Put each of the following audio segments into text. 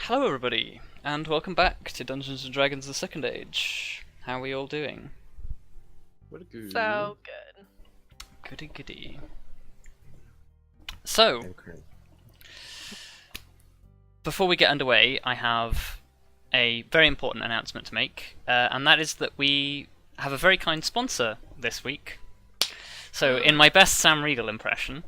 Hello everybody, and welcome back to Dungeons & Dragons The Second Age. How are we all doing? What good. So good. Goody goody. So, before we get underway, I have a very important announcement to make, and that is that we have a very kind sponsor this week. So, in my best Sam Riegel impression,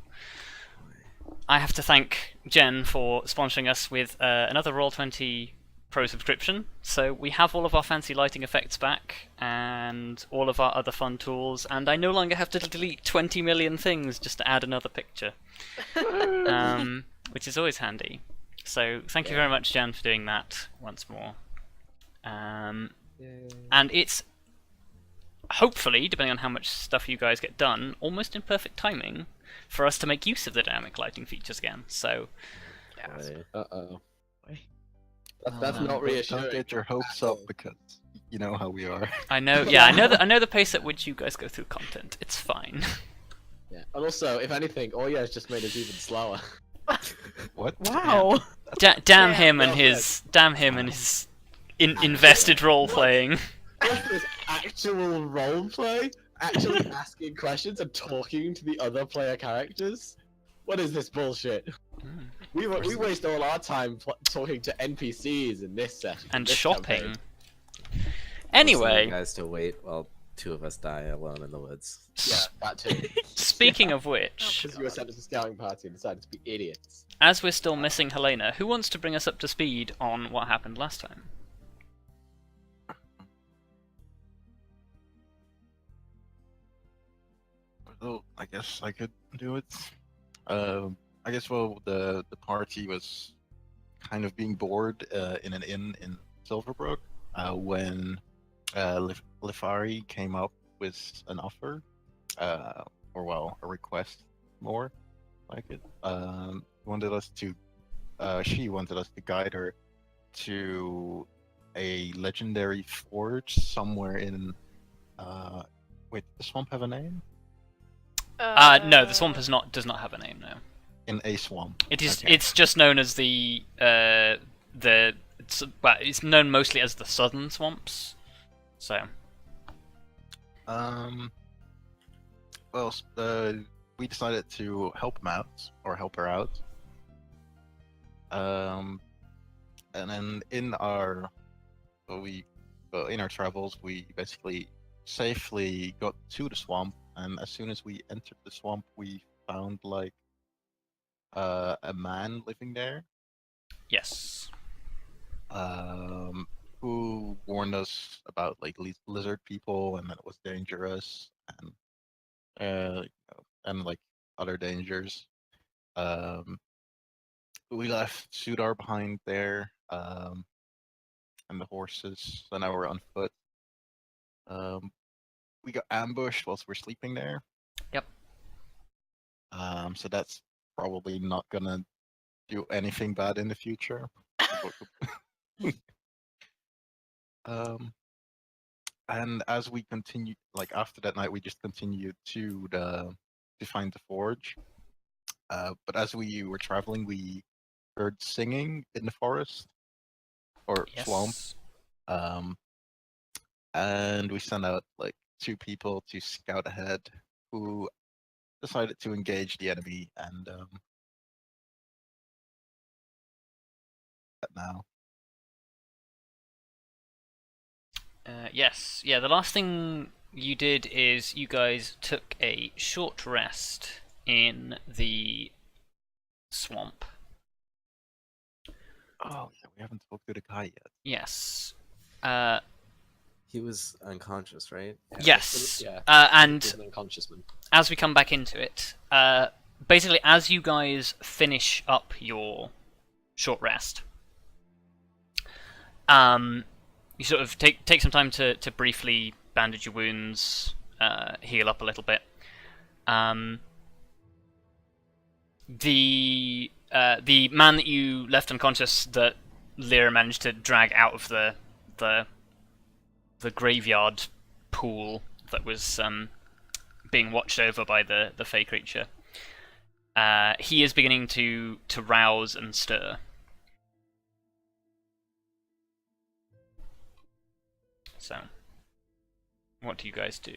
I have to thank Jen for sponsoring us with another Roll20 Pro subscription. So we have all of our fancy lighting effects back, and all of our other fun tools, and I no longer have to delete 20 million things just to add another picture, which is always handy. So thank you very much, Jen, for doing that once more. And it's hopefully, depending on how much stuff you guys get done, almost in perfect timing for us to make use of the dynamic lighting features again. So, Uh-oh. That's not reassuring. Don't get your hopes up because you know how we are. I know, yeah, I know the pace at which you guys go through content. It's fine. Yeah. And also, if anything, Arya has just made us even slower. What? Wow. Damn him and his invested role playing. What's this actual roleplay? Actually asking questions and talking to the other player characters? What is this bullshit? We waste all our time talking to NPCs in this session. And this shopping. campaign. Anyway, You guys to wait while two of us die alone in the woods. Yeah, that too. speaking of which, Because you were sent as a scouting party and decided to be idiots. as we're still missing Helena, who wants to bring us up to speed on what happened last time? Well, I guess I could do it. I guess the party was kind of being bored in an inn in Silverbrook when Lithari came up with an offer, or a request, more like it. She wanted us to guide her to a legendary forge somewhere in. Wait, does the swamp have a name? No, the swamp does not have a name now. In a swamp. It is. Okay. It's just known as it's known mostly as the southern swamps. So. Well, we decided to help him out, or help her out. And then in our travels, we basically safely got to the swamp, and as soon as we entered the swamp, we found like a man living there. Yes. Who warned us about like lizard people and that it was dangerous, and like other dangers. We left Sudar behind there, and the horses, so now we're on foot. We got ambushed whilst we're sleeping there. Yep. So that's probably not gonna do anything bad in the future. And as we continue, like after that night, we just continued to find the forge. But as we were traveling, we heard singing in the forest or swamp. And we sent out like 2 people to scout ahead, who decided to engage the enemy, and now. Yes. Yeah. The last thing you did is you guys took a short rest in the swamp. Oh yeah, we haven't talked to the guy yet. Yes. He was unconscious, right? Yes. Yeah. And He's an unconscious man. as we come back into it, basically, as you guys finish up your short rest, you sort of take some time to briefly bandage your wounds, heal up a little bit. The man that you left unconscious, that Lyra managed to drag out of the graveyard pool that was being watched over by the fey creature. He is beginning to rouse and stir. So, what do you guys do?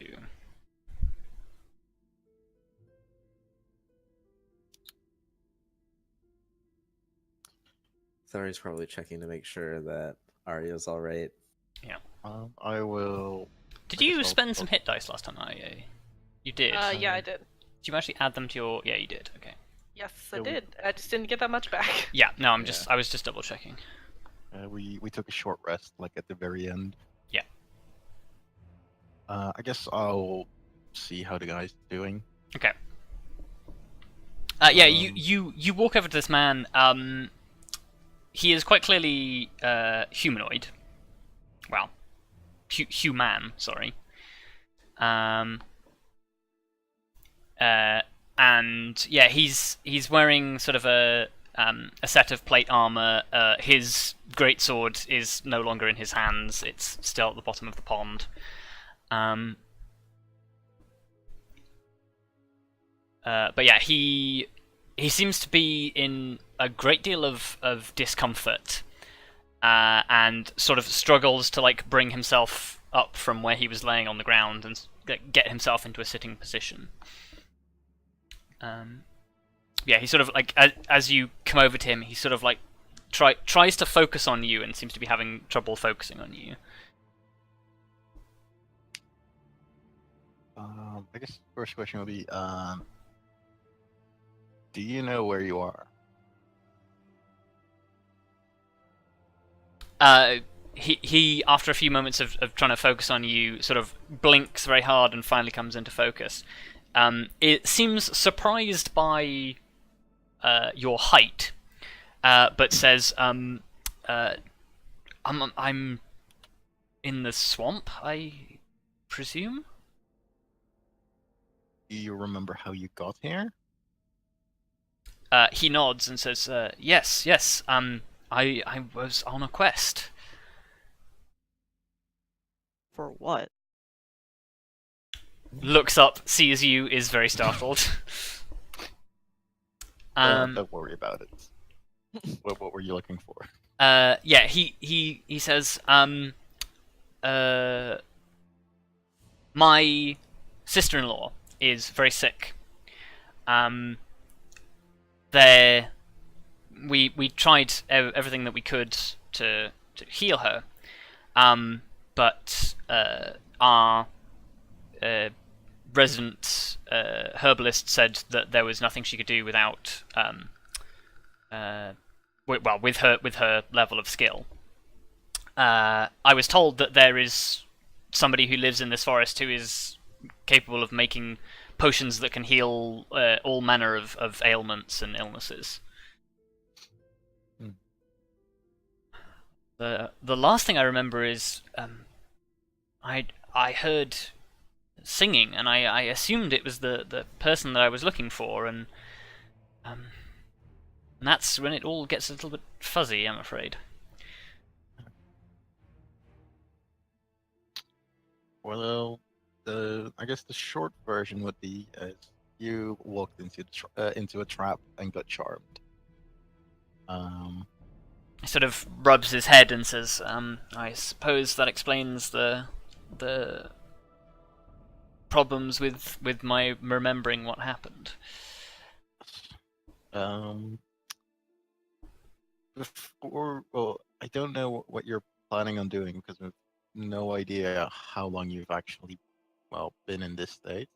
Lithari's probably checking to make sure that Arya's alright. I will. Did I guess you I'll- spend some hit dice last time, Arya? You did. Yeah, I did. Did you actually add them to your? Yeah, you did. Okay. Yes, I Yeah, we- did. I just didn't get that much back. Yeah. No, I was just double checking. We took a short rest, like at the very end. Yeah. I guess I'll see how the guy's doing. Okay. Yeah, you walk over to this man. He is quite clearly humanoid. Well, human. Sorry. And yeah, he's wearing sort of a set of plate armor. His greatsword is no longer in his hands; it's still at the bottom of the pond. But yeah, he seems to be in a great deal of discomfort, and sort of struggles to like bring himself up from where he was laying on the ground and get himself into a sitting position. Yeah, he sort of like as you come over to him, he sort of like tries to focus on you and seems to be having trouble focusing on you. I guess the first question will be, do you know where you are? He after a few moments of trying to focus on you, sort of blinks very hard and finally comes into focus. It seems surprised by your height, but says, I'm in the swamp, I presume? Do you remember how you got here? He nods and says, yes, I was on a quest. For what? Looks up, sees you, is very startled. Don't worry about it. What were you looking for? Yeah, he says, my sister-in-law is very sick. We tried everything that we could to heal her, but our resident herbalist said that there was nothing she could do without with her level of skill. I was told that there is somebody who lives in this forest who is capable of making potions that can heal all manner of ailments and illnesses. The last thing I remember is I heard singing, and I assumed it was the person that I was looking for, and that's when it all gets a little bit fuzzy, I'm afraid. Well, I guess the short version would be you walked into a trap and got charmed. He sort of rubs his head and says, I suppose that explains the problems with my remembering what happened. Well, I don't know what you're planning on doing because I've no idea how long you've actually, been in this state.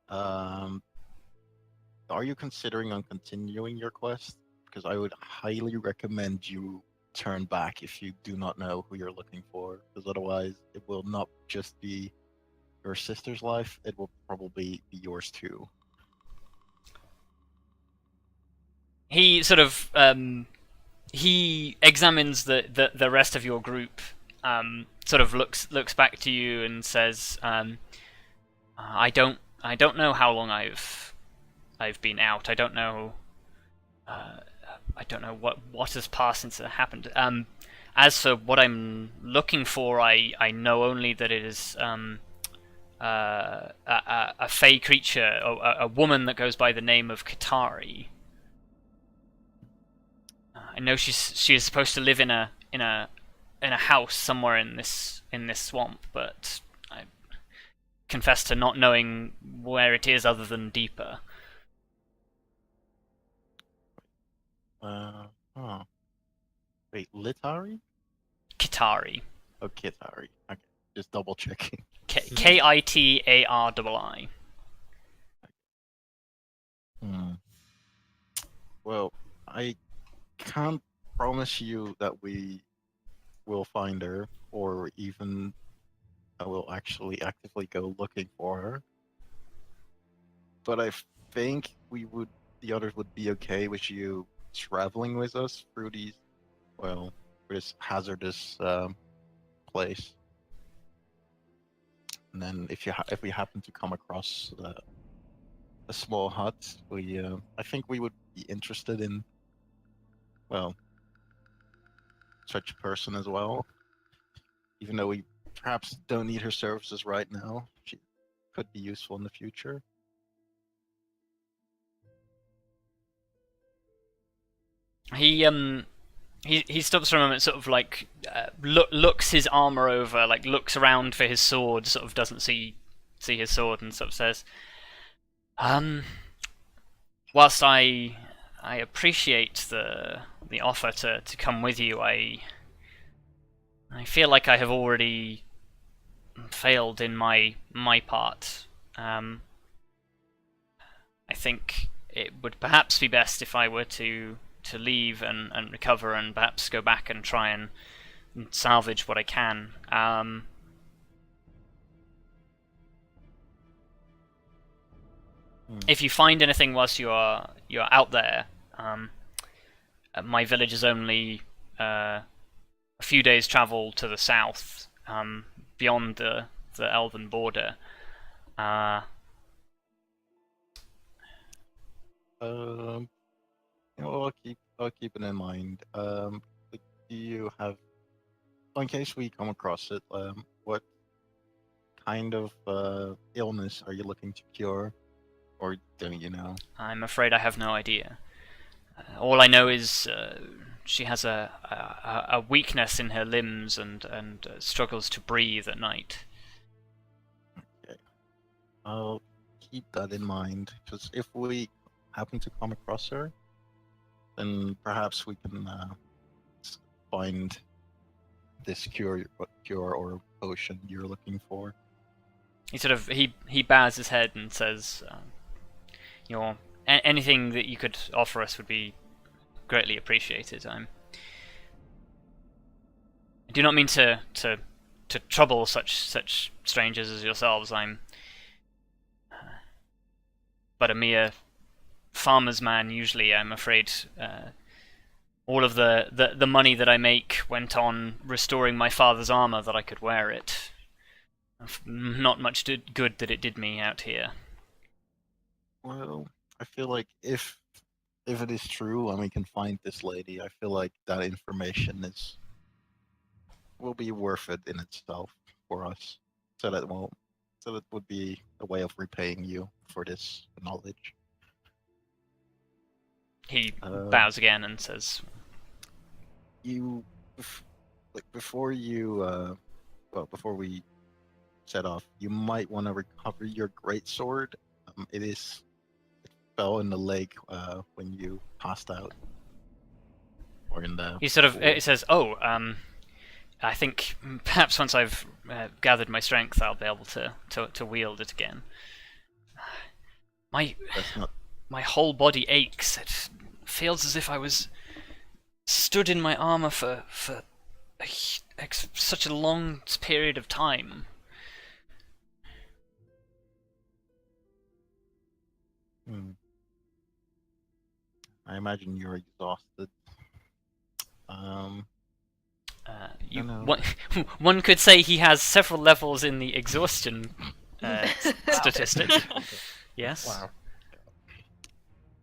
Are you considering on continuing your quest? Because I would highly recommend you turn back if you do not know who you're looking for, because otherwise it will not just be your sister's life, it will probably be yours too. He sort of he examines the rest of your group, sort of looks back to you and says, I don't know how long I've been out. I don't know what has passed since it happened. As for what I'm looking for, I know only that it is a fey creature, a woman that goes by the name of Katari. I know she is supposed to live in a in a house somewhere in this swamp, but I confess to not knowing where it is other than deeper. Oh. Wait, Lithari? Kitari. Oh, Kitari. Okay, just double checking. Kitarrii. Well, I can't promise you that we will find her, or even I will actually actively go looking for her. But I think the others would be okay with you traveling with us through this hazardous place. And then if we happen to come across a small hut, I think we would be interested in, well, such a person as well. Even though we perhaps don't need her services right now, she could be useful in the future. He stops for a moment, sort of like looks his armor over, like looks around for his sword, sort of doesn't see his sword, and sort of says, whilst I appreciate the offer to come with you, I feel like I have already failed in my part. I think it would perhaps be best if I were to leave and recover, and perhaps go back and try and salvage what I can. If you find anything whilst you're out there, my village is only a few days' travel to the south, beyond the elven border. I'll keep it in mind. Do you have, in case we come across it, what kind of illness are you looking to cure, or don't you know? I'm afraid I have no idea. All I know is she has a weakness in her limbs and struggles to breathe at night. Okay, I'll keep that in mind, because if we happen to come across her, then perhaps we can find this cure or potion you're looking for. He sort of he bows his head and says, anything that you could offer us would be greatly appreciated. I do not mean to trouble such strangers as yourselves. I'm but a mere farmer's man usually. I'm afraid all of the money that I make went on restoring my father's armor that I could wear it. Not much good that it did me out here. Well, I feel like if it is true and we can find this lady, I feel like that information will be worth it in itself for us. So that would be a way of repaying you for this knowledge. He bows again and says, before we set off, you might want to recover your greatsword. It fell in the lake when you passed out, or in the. He sort of it says, I think perhaps once I've gathered my strength, I'll be able to wield it again. My whole body aches. It feels as if I was stood in my armor for such a long period of time. I imagine you're exhausted. One could say he has several levels in the exhaustion statistic. Yes.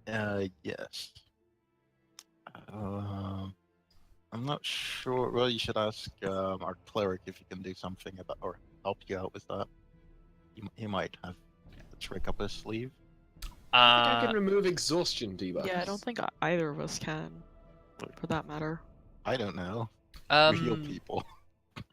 Wow. Yes. I'm not sure. Well, you should ask our cleric if he can do something about or help you out with that. He might have a trick up his sleeve. I think I can remove exhaustion debuffs. Yeah, I don't think either of us can, for that matter. I don't know. We heal people.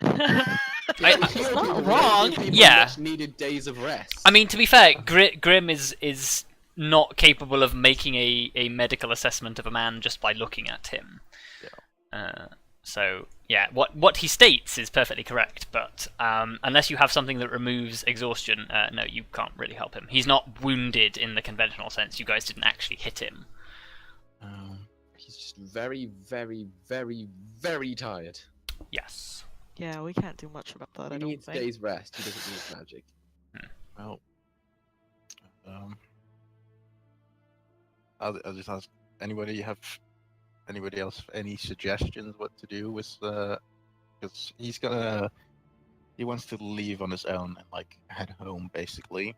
It's not wrong. Yeah. Needed days of rest. I mean, to be fair, Grim is not capable of making a medical assessment of a man just by looking at him. So yeah, what he states is perfectly correct, but unless you have something that removes exhaustion, no, you can't really help him. He's not wounded in the conventional sense. You guys didn't actually hit him. He's just very, very, very, very tired. Yes. Yeah, we can't do much about that. He I don't needs think. days rest. He doesn't need magic. Well, I'll just ask. Anybody else any suggestions what to do with because he wants to leave on his own and like head home basically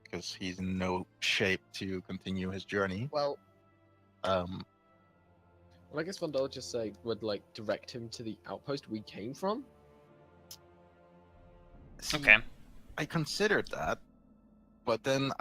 because he's in no shape to continue his journey. Well, I guess Vondal just would like direct him to the outpost we came from. See, Okay. I considered that, but then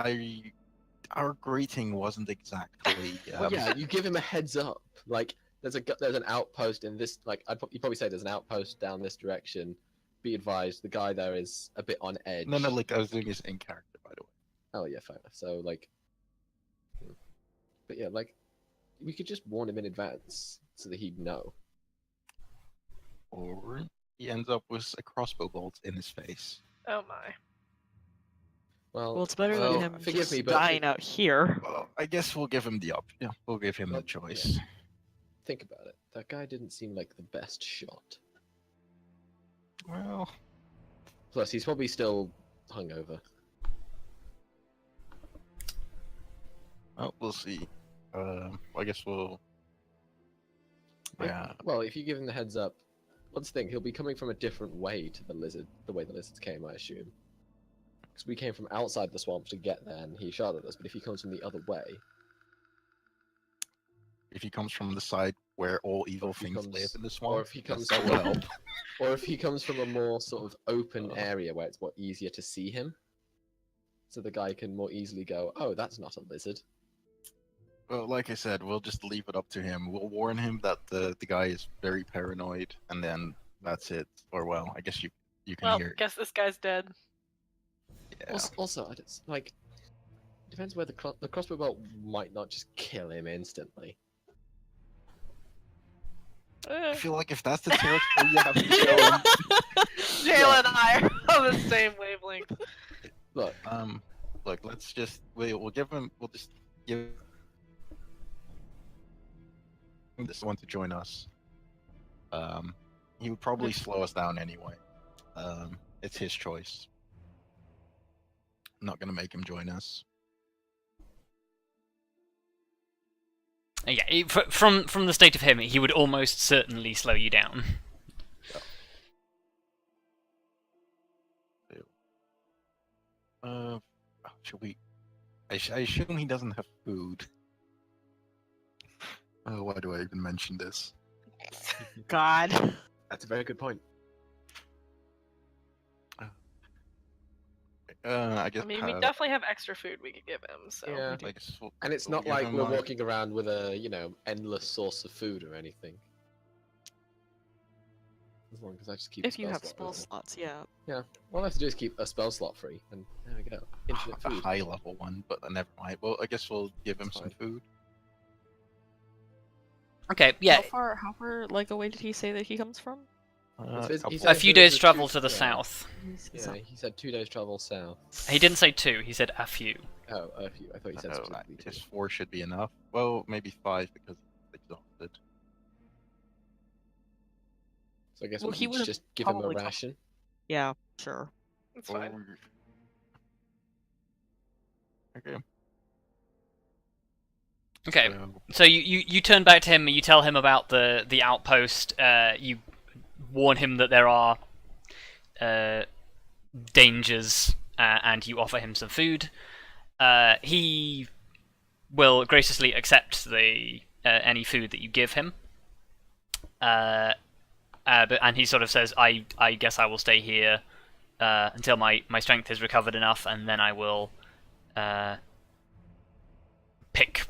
our greeting wasn't exactly. Well, yeah, you give him a heads up. Like, there's an outpost in this. Like, you'd probably say there's an outpost down this direction. Be advised, the guy there is a bit on edge. No, like I was doing his in character, by the way. Oh yeah, fair enough. So like, but yeah, like, we could just warn him in advance so that he'd know. Or he ends up with a crossbow bolt in his face. Oh my. Well, It's better well, than him forgive just me, but dying out here. Well, I guess we'll give him the option. Yeah, we'll give him the Well, choice. think about it. That guy didn't seem like the best shot. Well, Plus, he's probably still hungover. we'll see. I guess we'll. Yeah. Well, if you give him the heads up, let's think. He'll be coming from a different way to the way the lizards came, I assume. Because we came from outside the swamp to get there, and he shot at us. But if he comes from the other way, If he comes from the side where all evil if he things comes- live in the swamp, or if he comes that from, will help. or if he comes from a more sort of open area where it's more easier to see him, so the guy can more easily go, "Oh, that's not a lizard." Well, like I said, we'll just leave it up to him. We'll warn him that the guy is very paranoid, and then that's it. Or well, I guess you can Well, hear. guess this guy's dead. Yeah. Also, I just, like, depends where the crossbow bolt might not just kill him instantly. I feel like if that's the territory you have to go in, Jayla and I are on the same wavelength. Look, look, let's just we'll give him. We'll just give this one to join us. He would probably slow us down anyway. It's his choice. I'm not gonna make him join us. Yeah, from the state of him, he would almost certainly slow you down. Should we? I assume he doesn't have food. Why do I even mention this? God. that's a very good point. I guess. I mean, we definitely have extra food we could give him, so. Yeah. I guess And it's we'll not give like him, we're walking around with a, endless source of food or anything. As long as I just keep. If you a have spell spell slot slots, yeah. open. All I have to do is keep a spell slot free, and there we go. Infinite a food. high level one, but never mind. Well, I guess we'll give him That's some fine. food. Okay, yeah, How far, like, away did he say that he comes from? He a said few it was days' a travel two- to the yeah. south. Yeah, he said 2 days travel south. He didn't say 2, he said a few. Oh, a few. I thought you said specifically Just 2. 4 should be enough. Well, maybe 5 because he's exhausted. So I guess Well, we he could would've just give him a probably come- ration. Yeah, sure. It's fine. Okay. Okay, So, so you turn back to him, you tell him about the outpost, you warn him that there are dangers, and you offer him some food. He will graciously accept any food that you give him. And he sort of says, I guess I will stay here until my strength is recovered enough, and then I will pick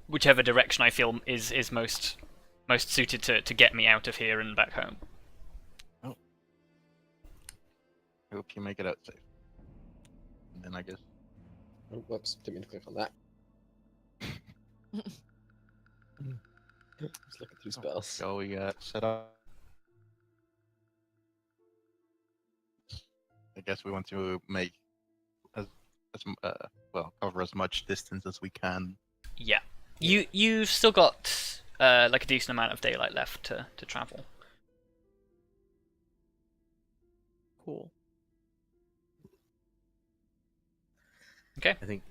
whichever direction I feel is most most suited to get me out of here and back home. I hope you make it out safe. And then I guess. Oh, whoops, didn't mean to click on that. Just looking through spells. So we set up. I guess we want to make cover as much distance as we can. Yeah. You've still got like a decent amount of daylight left to travel. Cool. Okay. I think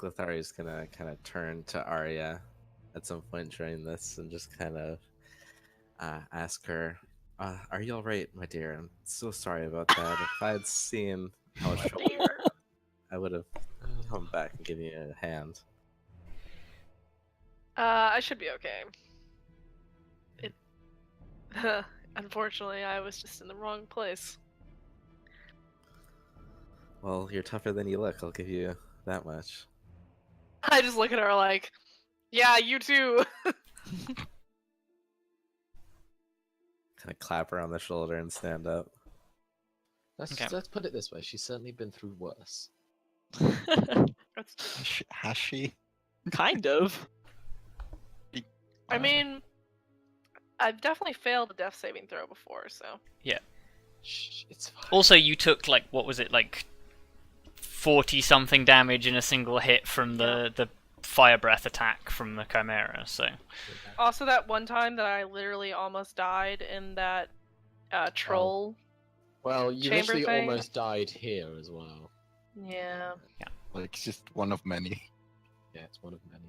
Lithari is gonna kind of turn to Arya at some point during this and just kind of ask her, "Are you all right, my dear? I'm so sorry about that. If I had seen how much trouble you were, I would have come back and given you a hand." I should be okay. Unfortunately, I was just in the wrong place. Well, you're tougher than you look. I'll give you that much. I just look at her like, yeah, you too. Kind of clap her on the shoulder and stand up. Okay. Let's put it this way: she's certainly been through worse. Has she? Kind of. I mean, I've definitely failed a death saving throw before, so. Shh, it's fine. Also, you took like, what was it, like 40 something damage in a single hit from the fire breath attack from the Chimera. So Also, that one time that I literally almost died in that troll. Well, you chamber literally thing. almost died here as well. Yeah. Like it's just one of many. Yeah, it's one of many.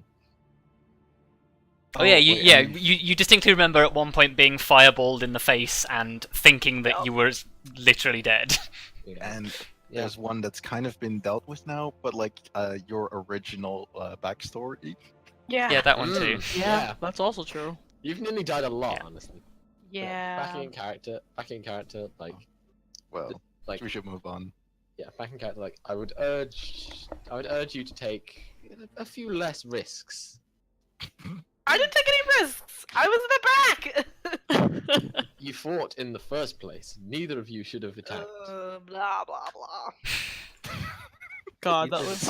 Oh yeah, wait, you distinctly remember at one point being fireballed in the face and thinking that Yep. you were literally dead. Yeah. And Yeah. there's one that's kind of been dealt with now, but like your original backstory. Yeah. Yeah, that one too. Yeah. That's also true. You've nearly died a lot, Yeah. honestly. Yeah. Back in character, like, Well, like, we should move on. yeah, back in character, like, I would urge you to take a few less risks. I didn't take any risks. I was in the back. You fought in the first place. Neither of you should have attacked. Blah blah blah. God, You that did- was.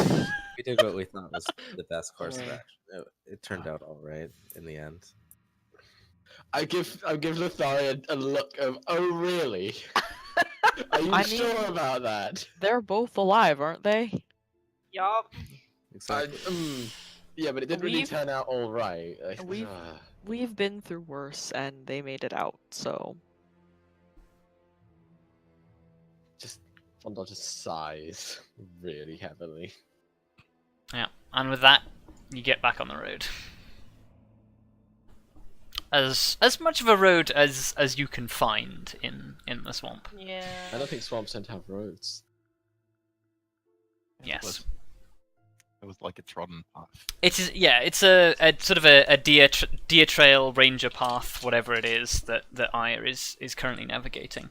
We did what we thought was the best course of action. It turned out all right in the end. I give Lithari a look of, oh really? Are you I sure mean- about that? They're both alive, aren't they? Yup. Exactly. Yeah, but it didn't really We've- turn out all right. we've- We've been through worse, and they made it out. So Vondal just sighs really heavily. Yeah, and with that, you get back on the road. As much of a road as you can find in the swamp. Yeah. I don't think swamps tend to have roads. Yes. It was like a trodden path. It is, yeah. It's a sort of a deer trail, ranger path, whatever it is that Arya is currently navigating.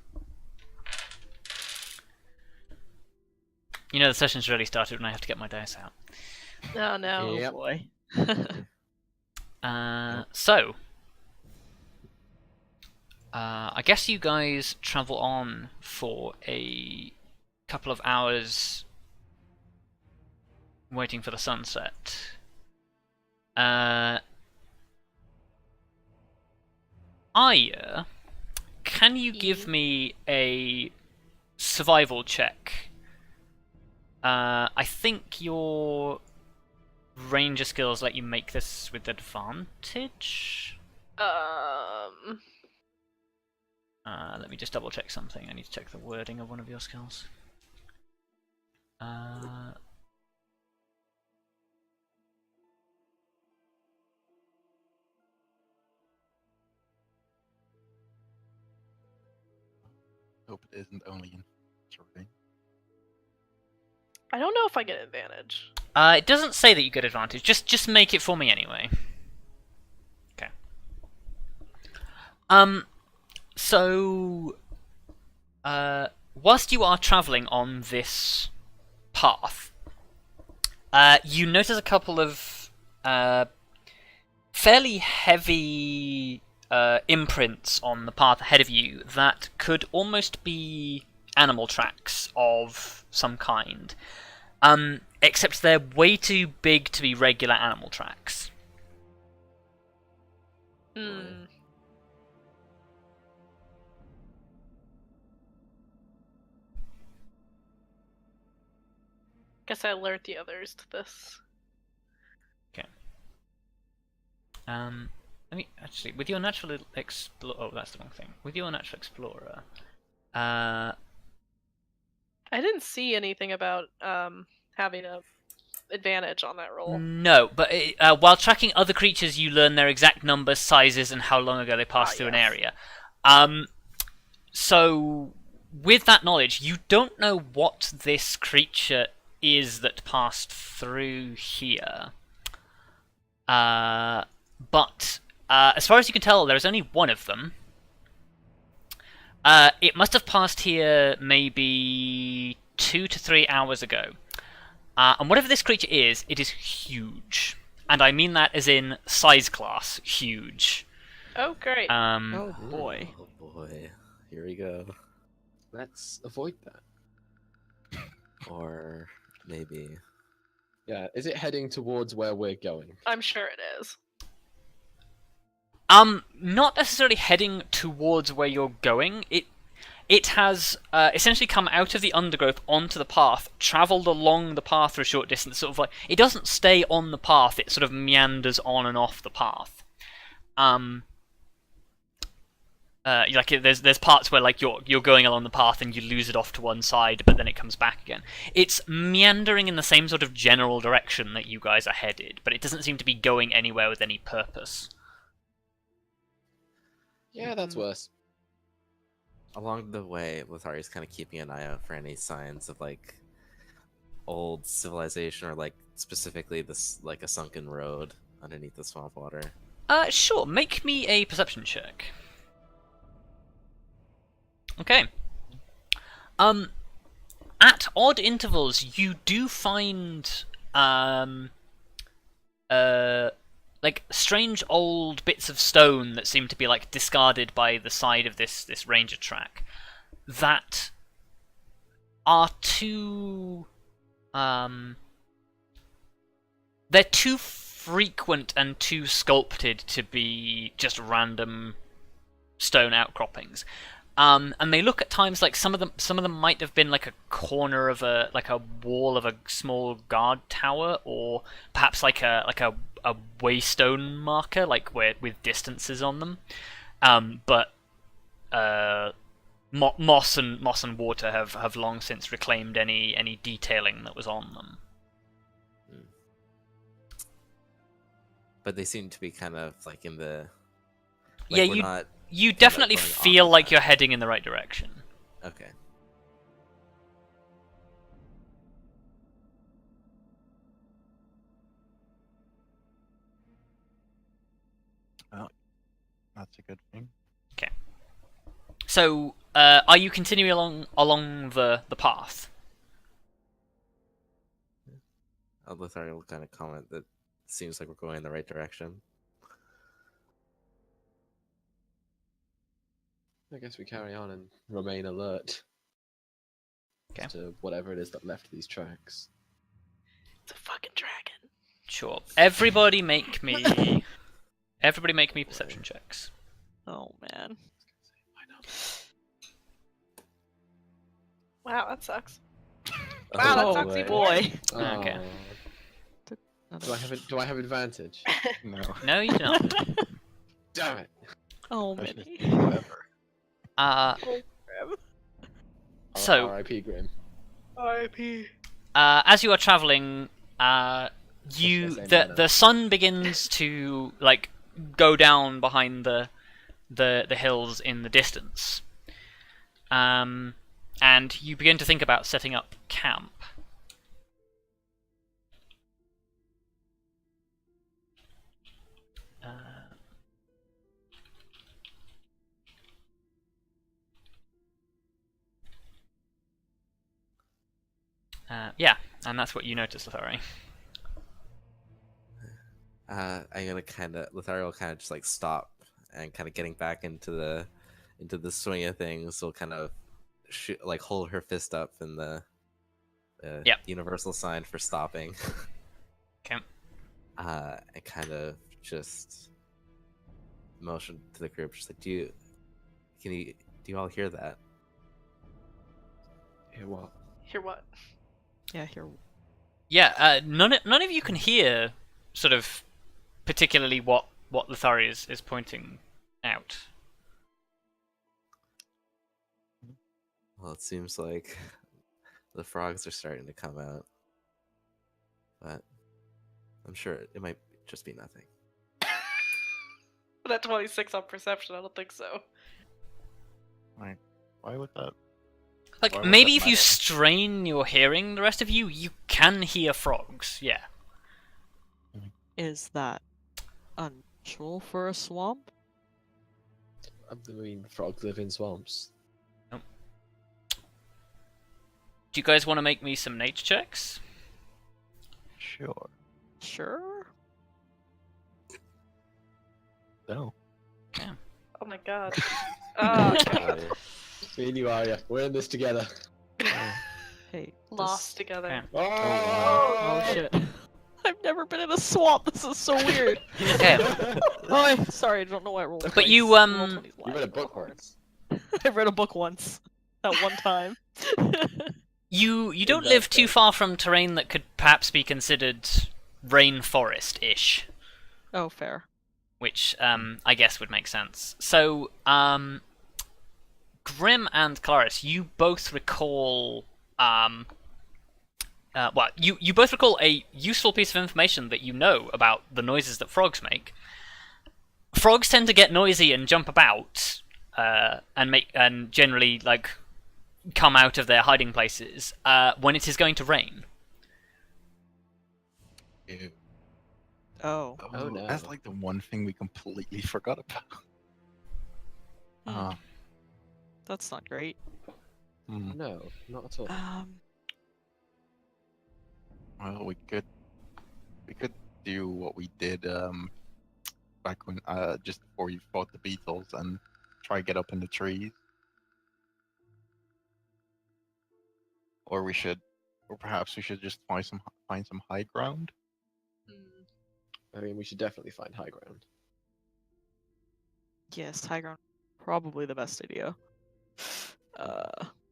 You know the session's really started when I have to get my dice out. Oh no. Yep. boy. So, I guess you guys travel on for a couple of hours waiting for the sunset. Arya, can you give me a survival check? I think your ranger skills let you make this with advantage. Let me just double check something. I need to check the wording of one of your skills. Hope it isn't only in terrain. I don't know if I get advantage. It doesn't say that you get advantage. Just make it for me anyway. Okay. So, whilst you are traveling on this path, you notice a couple of fairly heavy imprints on the path ahead of you that could almost be animal tracks of some kind. Except they're way too big to be regular animal tracks. Hmm. Guess I alert the others to this. Let me actually, with your natural explorer. Oh, that's the wrong thing. With your natural explorer, I didn't see anything about having a advantage on that roll. no. But while tracking other creatures, you learn their exact numbers, sizes, and how long ago they passed through an Yes. area. So with that knowledge, you don't know what this creature is that passed through here. But as far as you can tell, there is only one of them. It must have passed here maybe 2 to 3 hours ago. And whatever this creature is, it is huge. And I mean that as in size class huge. Oh, great. Oh boy. Oh boy. Here we go. Let's avoid that. Or maybe. Yeah, is it heading towards where we're going? I'm sure it is. Not necessarily heading towards where you're going. It has essentially come out of the undergrowth onto the path, travelled along the path for a short distance, sort of like it doesn't stay on the path, it sort of meanders on and off the path. Like there's parts where like you're going along the path and you lose it off to one side, but then it comes back again. It's meandering in the same sort of general direction that you guys are headed, but it doesn't seem to be going anywhere with any purpose. Yeah, that's worse. Along the way, Lithari's kind of keeping an eye out for any signs of like old civilization or like specifically this like a sunken road underneath the swamp water. Sure. Make me a perception check. Okay. At odd intervals, you do find like strange old bits of stone that seem to be like discarded by the side of this ranger track that are too they're too frequent and too sculpted to be just random stone outcroppings. And they look at times like some of them might have been like a corner of a wall of a small guard tower, or perhaps like a waystone marker, like with distances on them. But moss and water have long since reclaimed any detailing that was on them. But they seem to be kind of like in the. Yeah, we're not you kind of definitely going off feel of like that. you're heading in the right direction. Okay. Well, that's a good thing. So, are you continuing along the path? Lithari will kind of comment that it seems like we're going in the right direction. I guess we carry on and remain alert. Okay. To whatever it is that left these tracks. It's a fucking dragon. Sure. Everybody make me perception checks. Oh man. Wow, that sucks. Oh, Wow, that Oh sucks even boy. Okay. Do I have advantage? No. No, you do not. Damn it! Oh That's many. just whatever. So- R.I.P. Grim. R.I.P. As you are traveling, Yes, the sun begins to like go down behind the hills in the distance, and you begin to think about setting up camp. Yeah, and that's what you notice, Lithari. I'm gonna Lithari will kind of just like stop and kind of getting back into the swing of things. Will kind of like hold her fist up in the Yep. universal sign for stopping. Okay. And kind of just motion to the group, just like, do you all hear that? Hear what? Hear what? Yeah, here. Yeah, none of you can hear sort of particularly what Lithari is pointing out. Well, it seems like the frogs are starting to come out, but I'm sure it might just be nothing. That 26 on perception, I don't think so. Why would that? Like, Why would maybe that if you matter? strain your hearing, the rest of you can hear frogs, yeah. Is that unusual for a swamp? I mean, frogs live in swamps. Do you guys want to make me some nature checks? Sure. Sure. No. Oh my god. Oh, Uh, Me and you, Arya. We're in this together. Hey. lost together. Yeah. Oh shit. I've never been in a swamp. This is so weird. Okay. Oh, sorry, I don't know why I rolled. But you, twice. I rolled 20s You read a last book roll. once. I read a book once. That one time. You don't that live too case. far from terrain that could perhaps be considered rainforest-ish, Oh, fair. which I guess would make sense. So, Grim and Kelariis, you both recall you both recall a useful piece of information that you know about the noises that frogs make. Frogs tend to get noisy and jump about, and generally like come out of their hiding places when it is going to rain. Ew. Oh. Oh, no. That's like the one thing we completely forgot about. Hmm. That's not great. No, not at all. Well, we could do what we did back when just before you fought the beetles and try get up in the trees. Or perhaps we should just find some high ground. I mean, we should definitely find high ground. Yes, high ground. Probably the best idea.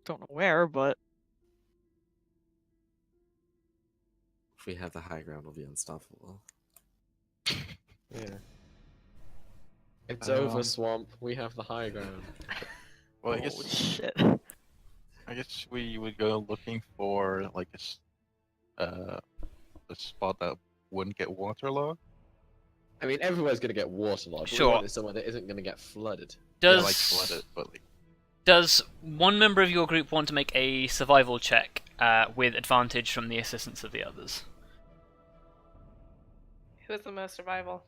Don't know where, but if we have the high ground, we'll be unstoppable. Yeah. It's over, swamp. We have the high ground. Well, holy shit. I guess we would go looking for like a spot that wouldn't get waterlogged. I mean, everywhere's gonna get waterlogged. Sure. We want it somewhere that isn't gonna get flooded. Does Yeah, like flooded, but like Does one member of your group want to make a survival check with advantage from the assistance of the others? Who has the most survival?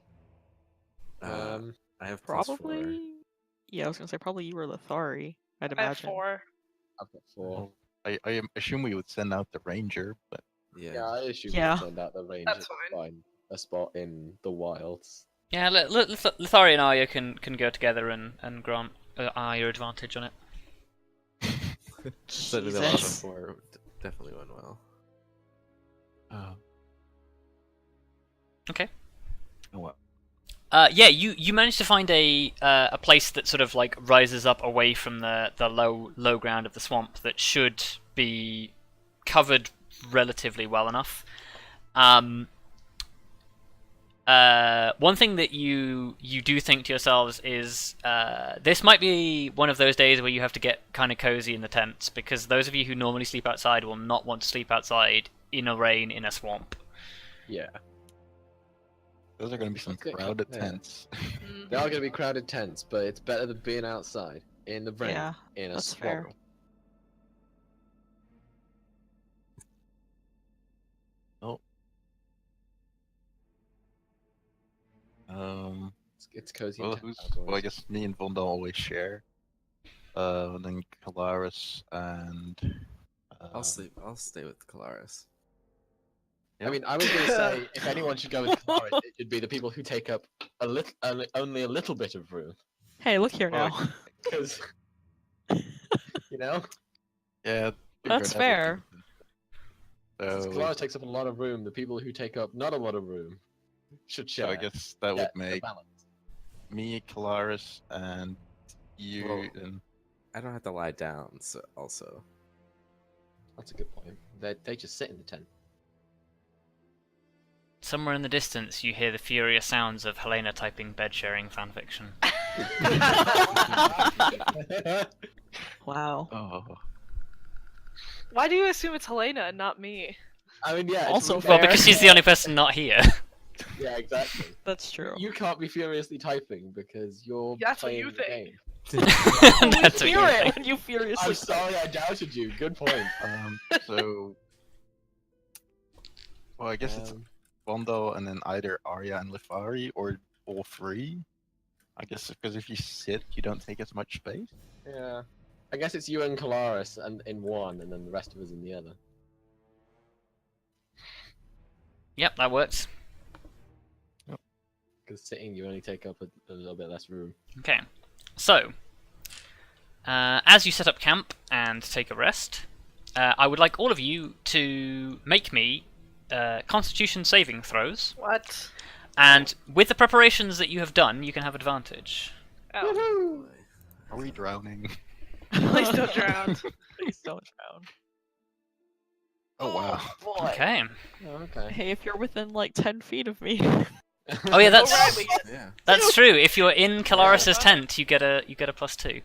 I have +4. Probably. Yeah, I was gonna say probably you or Lithari. I'd I have imagine. 4. I've got 4. I assume we would send out the ranger, but Yeah, I assume Yeah. we send out the ranger That's to fine. find a spot in the wilds. Yeah, Lithari and Arya can go together and grant Arya advantage on it. So the 11 Jesus. 4 definitely went well. Okay. oh well. Yeah, you managed to find a place that sort of like rises up away from the low ground of the swamp that should be covered relatively well enough. One thing that you do think to yourselves is this might be one of those days where you have to get kind of cozy in the tents, because those of you who normally sleep outside will not want to sleep outside in a rain in a swamp. Yeah. Those are going to be some Let's get crowded yeah. tents. They are gonna be crowded tents, but it's better than being outside in the rain Yeah, in a that's swamp. fair. Oh. It's cozy. Well, and I guess me and Vondal always share. Then Kelariis and. I'll stay with Kelariis. I mean, I was going to say, if anyone should go with Kallistrate, it should be the people who take up only a little bit of room. Hey, look here Oh, now. Because, you know, Yeah, That's fair. since So, Kallistrate takes up a lot of room, the people who take up not a lot of room should share. so I guess that would get the make balance. me, Kelariis, and you, Well- and I don't have to lie down, so also. That's a good point. They just sit in the tent. Somewhere in the distance, you hear the furious sounds of Helena typing bed-sharing fanfiction. Wow. oh, Why do you assume it's Helena and not me? I mean, yeah. Also it's Well, fair. because she's the only person not here. Yeah, exactly. That's true. You can't be furiously typing because you're That's what playing you the think. game. That's what Hear you it think. when you furiously. I'm sorry I doubted you. Good point. so, well, I guess it's Um, Vondal and then either Arya and Lithari, or all three. I guess because if you sit, you don't take as much space. yeah. I guess it's you and Kelariis and in one, and then the rest of us in the other. Yep, that works. Because sitting, you only take up a little bit less room. Okay, so as you set up camp and take a rest, I would like all of you to make me Constitution saving throws, What? and with the preparations that you have done, you can have advantage. Oh, Are we drowning? please don't drown. Please don't drown. Oh wow. Boy. Okay. Oh, okay. Hey, if you're within like 10 feet of me. Oh yeah, Oh, right, we get- Yeah. that's true. If you're in Kelariis' tent, you get a +2.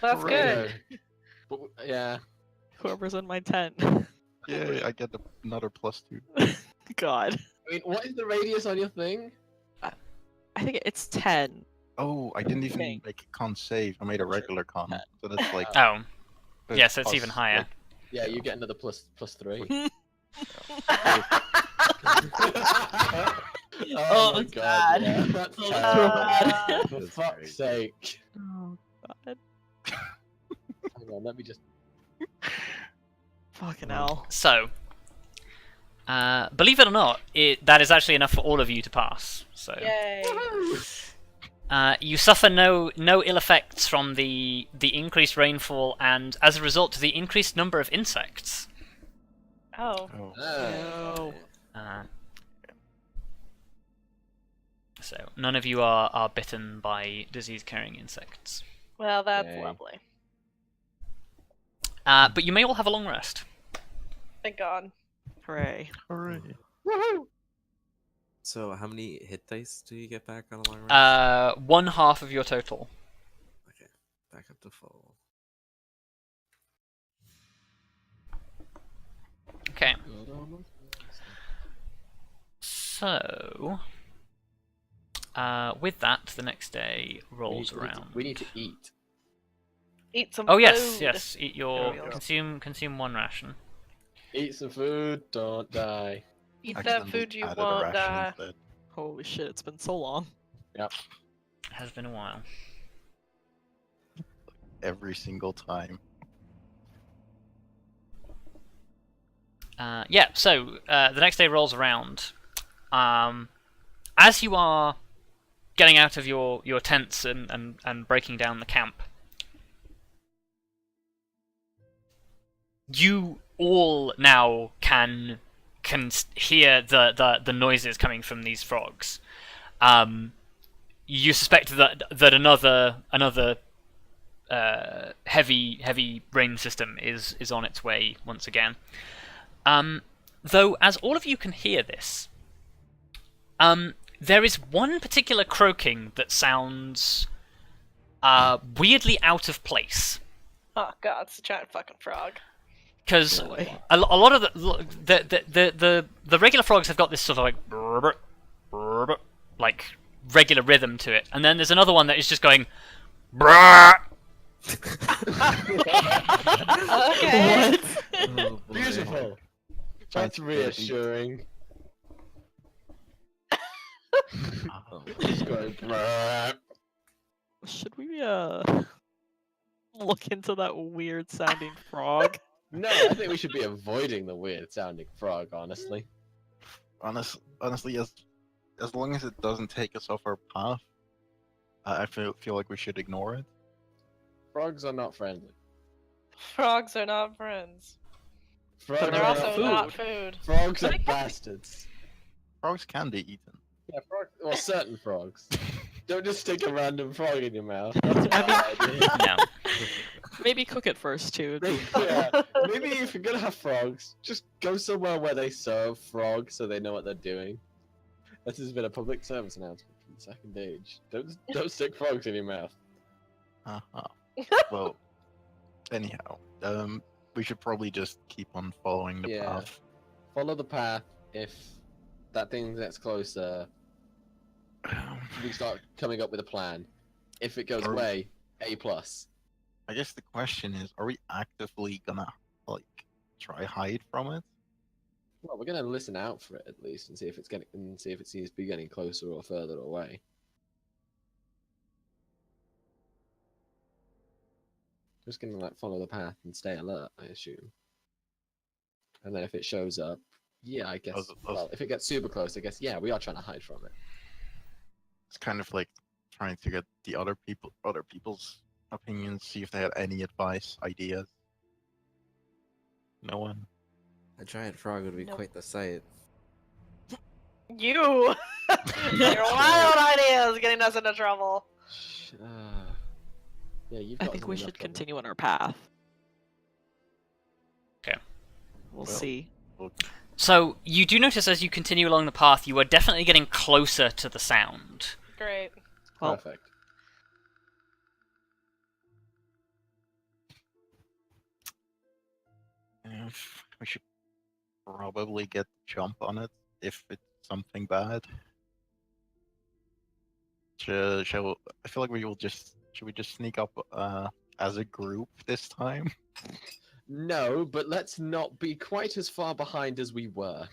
That's good. But, yeah. Whoever's in my tent. Yeah, I get another +2. God. I mean, what is the radius on your thing? I think it's 10. Oh, I didn't even Okay. make a con save. I made a regular con, so that's like. Oh, that's yeah, so it's plus, even higher. like, Yeah, you get another plus 3. Oh, my it's god, bad. yeah. That's Oh, terrible. For That's fuck's very sake. Oh, God. Hang on, let me just... Fucking hell. So, believe it or not, that is actually enough for all of you to pass. So, Yay. you suffer no ill effects from the increased rainfall, and as a result, the increased number of insects. Oh. Oh. No. So none of you are bitten by disease-carrying insects. Well, that's Yay. lovely. But you may all have a long rest. Thank God. Hooray. Hooray. Woohoo! So, how many hit dice do you get back on a long rest? 1/2 of your total. Okay, back up to full. Okay. So, with that, the next day rolls around. We need to eat. Eat some Oh yes, food. yes. Eat your There we go. consume one ration. Eat some food, don't die. Eat that Accidentally food you added a want. ration instead. Holy shit, it's been so long. It has been a while. Every single time. Yeah. So the next day rolls around. As you are getting out of your tents and breaking down the camp, you all now can hear the noises coming from these frogs. You suspect that another heavy rain system is on its way once again. Though, as all of you can hear this, there is one particular croaking that sounds weirdly out of place. Oh God, it's a giant fucking frog. Because Boy. a lot of the regular frogs have got this sort of like brrr, brrr, like regular rhythm to it, and then there's another one that is just going brrr. Okay. Oh, boy. Beautiful. That's reassuring. Oh, Just going, "Brrr." Should we look into that weird sounding frog? No, I think we should be avoiding the weird sounding frog, honestly. honestly, as long as it doesn't take us off our path, I feel like we should ignore it. Frogs are not friendly. Frogs are not friends. Frogs But they're are also not not food. food. Frogs are bastards. Frogs can be eaten. Yeah, frogs. Well, certain frogs. Don't just stick a random frog in your mouth. That's a bad idea. No. Maybe cook it first too. Yeah, maybe if you're gonna have frogs, just go somewhere where they serve frogs so they know what they're doing. This has been a public service announcement from the Second Age. Don't stick frogs in your mouth. Uh-huh. Well, anyhow, we should probably just keep on following the Yeah. path. Follow the path. If that thing gets closer, we start coming up with a plan. If it goes Or- away, A+. I guess the question is, are we actively gonna like try hide from it? Well, we're gonna listen out for it at least and see if it seems to be getting closer or further away. Just gonna like follow the path and stay alert, I assume. And then if it shows up, yeah, I guess. Well, if it gets super close, I guess yeah, we are trying to hide from it. It's kind of like trying to get the other people's opinions, see if they had any advice, ideas. No one. A giant frog would be Nope. quite the sight. You! Your wild ideas getting us into trouble. Yeah, you've I got think us in we enough should trouble. continue on our path. Okay. We'll Well, see. So you do notice as you continue along the path, you are definitely getting closer to the sound. Great. Well, Perfect. We should probably get jump on it if it's something bad. I feel like should we just sneak up as a group this time? No, but let's not be quite as far behind as we were.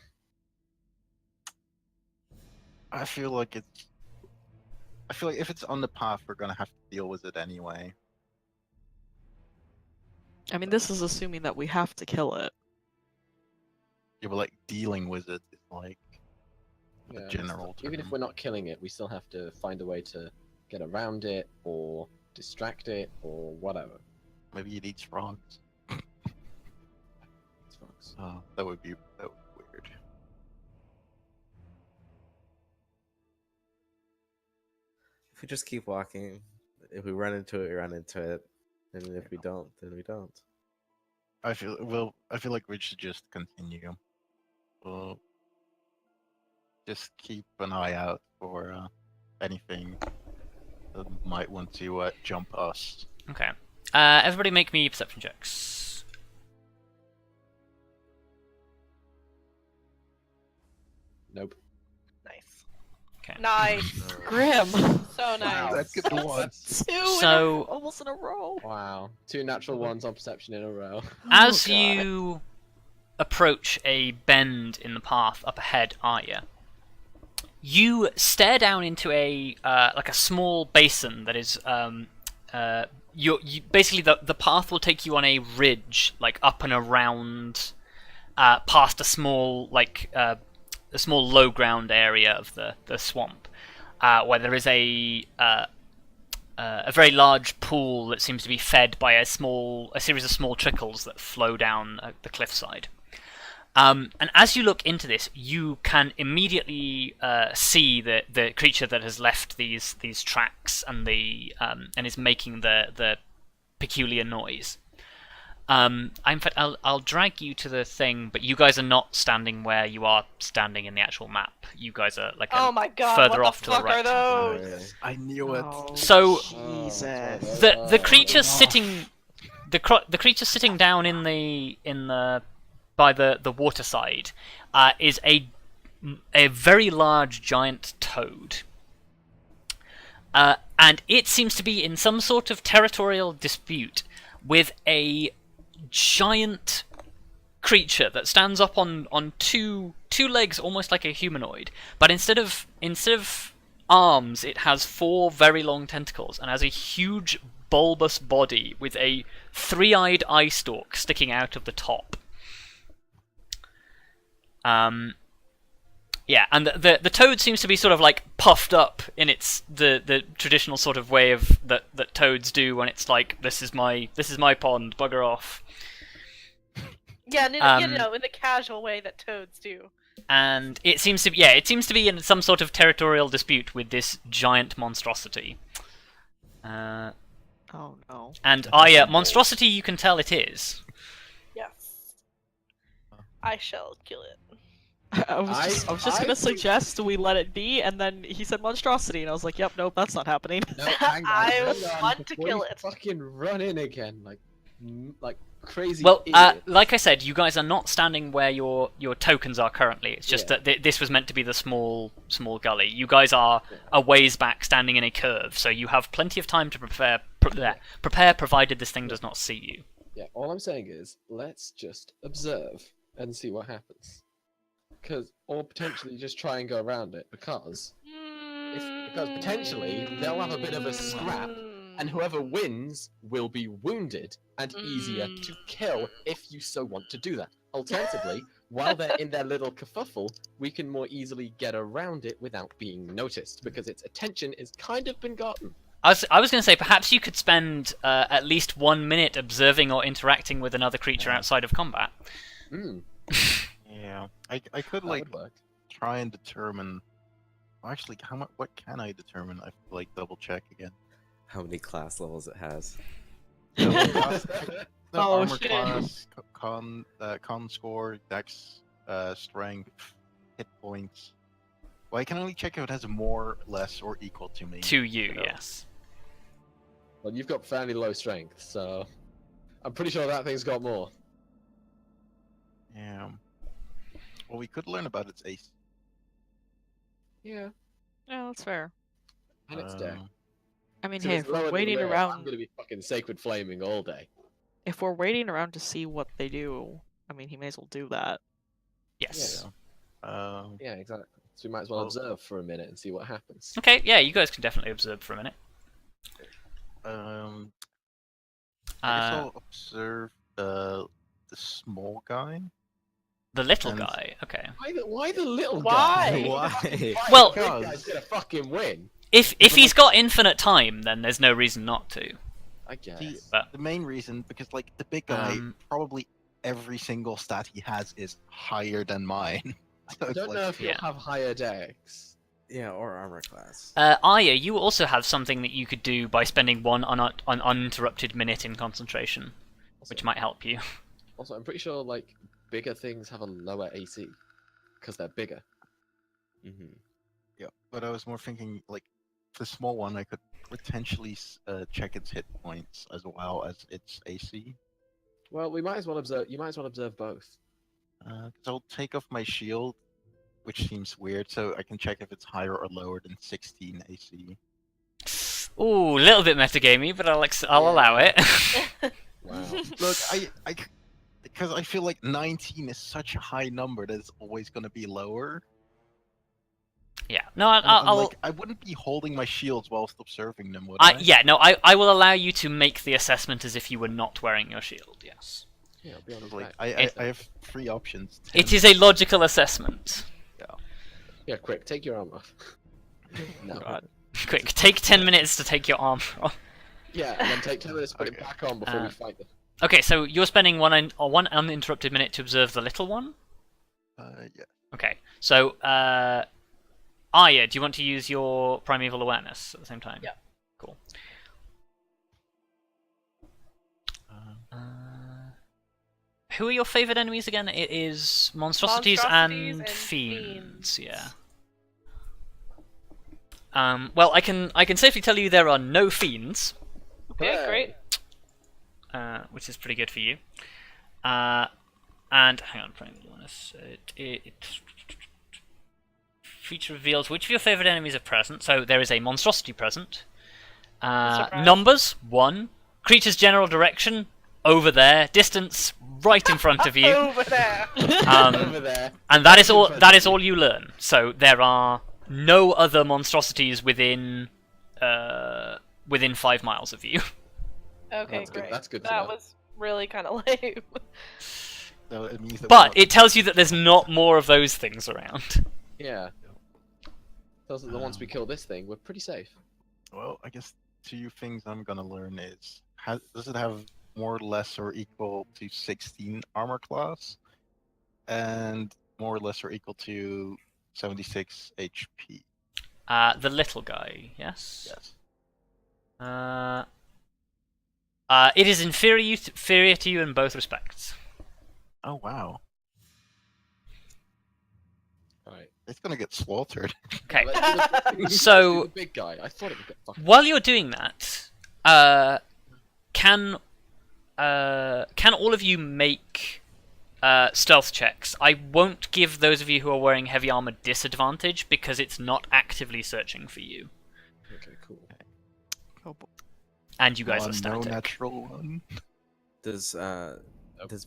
I feel like if it's on the path, we're gonna have to deal with it anyway. I mean, this is assuming that we have to kill it. Yeah, but like dealing with it is like Yeah, a general even if term. we're not killing it, we still have to find a way to get around it or distract it or whatever. Maybe it eats frogs. It's frogs. Oh, that would be weird. If we just keep walking, if we run into it, we run into it. And if we don't, then we don't. I feel like we should just continue. We'll just keep an eye out for anything that might want to jump us. Okay. Everybody make me perception checks. Nope. Nice. Okay. Nice. Grim. So nice. That's good one. So- almost in a row. Wow. 2 natural ones on perception in a row. As God. you approach a bend in the path up ahead, Arya, you stare down into a like a small basin that is you basically the path will take you on a ridge like up and around past a small low ground area of the swamp where there is a very large pool that seems to be fed by a series of small trickles that flow down the cliffside. And as you look into this, you can immediately see the creature that has left these tracks and is making the peculiar noise. In fact, I'll drag you to the thing, but you guys are not standing where you are standing in the actual map. You guys are like Oh my god, further what off the to the fuck right. are those? I knew it. Oh, So- Jesus. The creature sitting the creature sitting down in the by the waterside is a very large giant toad. And it seems to be in some sort of territorial dispute with a giant creature that stands up on two legs, almost like a humanoid. But instead of arms, it has 4 very long tentacles and has a huge bulbous body with a 3-eyed eye stalk sticking out of the top. Yeah, and the toad seems to be sort of like puffed up in its the traditional sort of way of that toads do when it's like, this is my pond, bugger off. Yeah, in the casual way that toads do. And it seems to be in some sort of territorial dispute with this giant monstrosity. Oh no. And monstrosity, you can tell it is. Yes. I shall kill it. I was just gonna suggest we let it be, and then he said monstrosity, and I was like, "Yep, nope, that's not happening." No, hang on, I hang on, want to before kill you it. Fucking run in again, like crazy. Well, idiot. like I said, you guys are not standing where your tokens are currently. It's just Yeah. that this was meant to be the small gully. You guys are a ways back, standing in a curve, so you have plenty of time to prepare, provided this thing does not see you. Yeah, all I'm saying is, let's just observe and see what happens. Or potentially just try and go around it, because potentially they'll have a bit of a scrap, and whoever wins will be wounded and easier to kill if you so want to do that. Alternatively, while they're in their little kerfuffle, we can more easily get around it without being noticed, because its attention is kind of been gotten. I was going to say, perhaps you could spend at least 1 minute observing or interacting with another creature outside of combat. Yeah, I could That like would work. try and determine. Actually, what can I determine? I have to like double check again. How many class levels it has? The Oh, armor shit. class, con score, dex, strength, hit points. Well, I can only check if it has more, less, or equal to me. To you, So- yes. Well, you've got fairly low strength, so I'm pretty sure that thing's got more. Yeah. Well, we could learn about its ace. Yeah, Yeah, that's fair. and its deck. I mean, So hey, it's if lower we're than waiting yours, I'm around, gonna be fucking sacred flaming all day. if we're waiting around to see what they do, I mean, he may as well do that. Yes. Yeah, exactly. So we might as well Well- observe for a minute and see what happens. Okay, yeah, you guys can definitely observe for a minute. I guess I'll observe the small guy. The little and- guy, okay. Why the little Why? guy? Why? Well- the big guy's gonna fucking win. If he's got infinite time, then there's no reason not to. I guess. But- The main reason, because like the big guy, Um, probably every single stat he has is higher than mine. So I it's don't like, know if you'll yeah. have higher decks. Yeah, or armor class. Arya, you also have something that you could do by spending one uninterrupted minute in concentration, which might help you. Also, I'm pretty sure like bigger things have a lower AC because they're bigger. Mm-hmm. Yeah, but I was more thinking like the small one. I could potentially check its hit points as well as its AC. Well, we might as well observe. You might as well observe both. So I'll take off my shield, which seems weird, so I can check if it's higher or lower than 16 AC. Ooh, a little bit metagamey, but I'll allow it. Wow. Look, because I feel like 19 is such a high number that it's always going to be lower. Yeah, no, And I'll like, I wouldn't be holding my shields whilst observing them, would I? yeah, no, I will allow you to make the assessment as if you were not wearing your shield. Yes, Yeah, I'll be on his Like, back. I have 3 options. it is a logical assessment. Yeah, quick, take your arm off. No. God. Quick, take 10 minutes to take your arm off. Yeah, and then take 10 minutes to put it Okay. back on before we fight them. Okay, so you're spending one uninterrupted minute to observe the little one. Yeah. Okay, so Arya, do you want to use your primeval awareness at the same time? Yeah. Cool. Who are your favorite enemies again? It is monstrosities, Monstrosities and and fiends. fiends. Yeah. Well, I can safely tell you there are no fiends, Okay, Hooray. great. which is pretty good for you. And hang on, primeval awareness. Feature reveals which of your favorite enemies are present. So there is a monstrosity present. Surprise. Numbers 1. Creature's general direction over there. Distance right in front of you. Over there. Over there. And that is all. That is all you learn. So there are no other monstrosities within 5 miles of you. Okay, That's good- great. that's good to That know. was really kind of lame. So it means that But it tells you that there's not more of those things around. Yeah. Tells us that once we kill this thing, we're pretty safe. Well, I guess 2 things I'm gonna learn is does it have more or less or equal to 16 armor class, and more or less or equal to 76 HP. The little guy, yes? Yes. It is inferior to you in both respects. Oh wow. Alright. It's gonna get slaughtered. Okay. Let's So- do the big guy. I thought it would get fucking. While you're doing that, can all of you make stealth checks? I won't give those of you who are wearing heavy armor disadvantage because it's not actively searching for you, Okay, cool. Oh, boy. and you guys One are static. No natural one. Does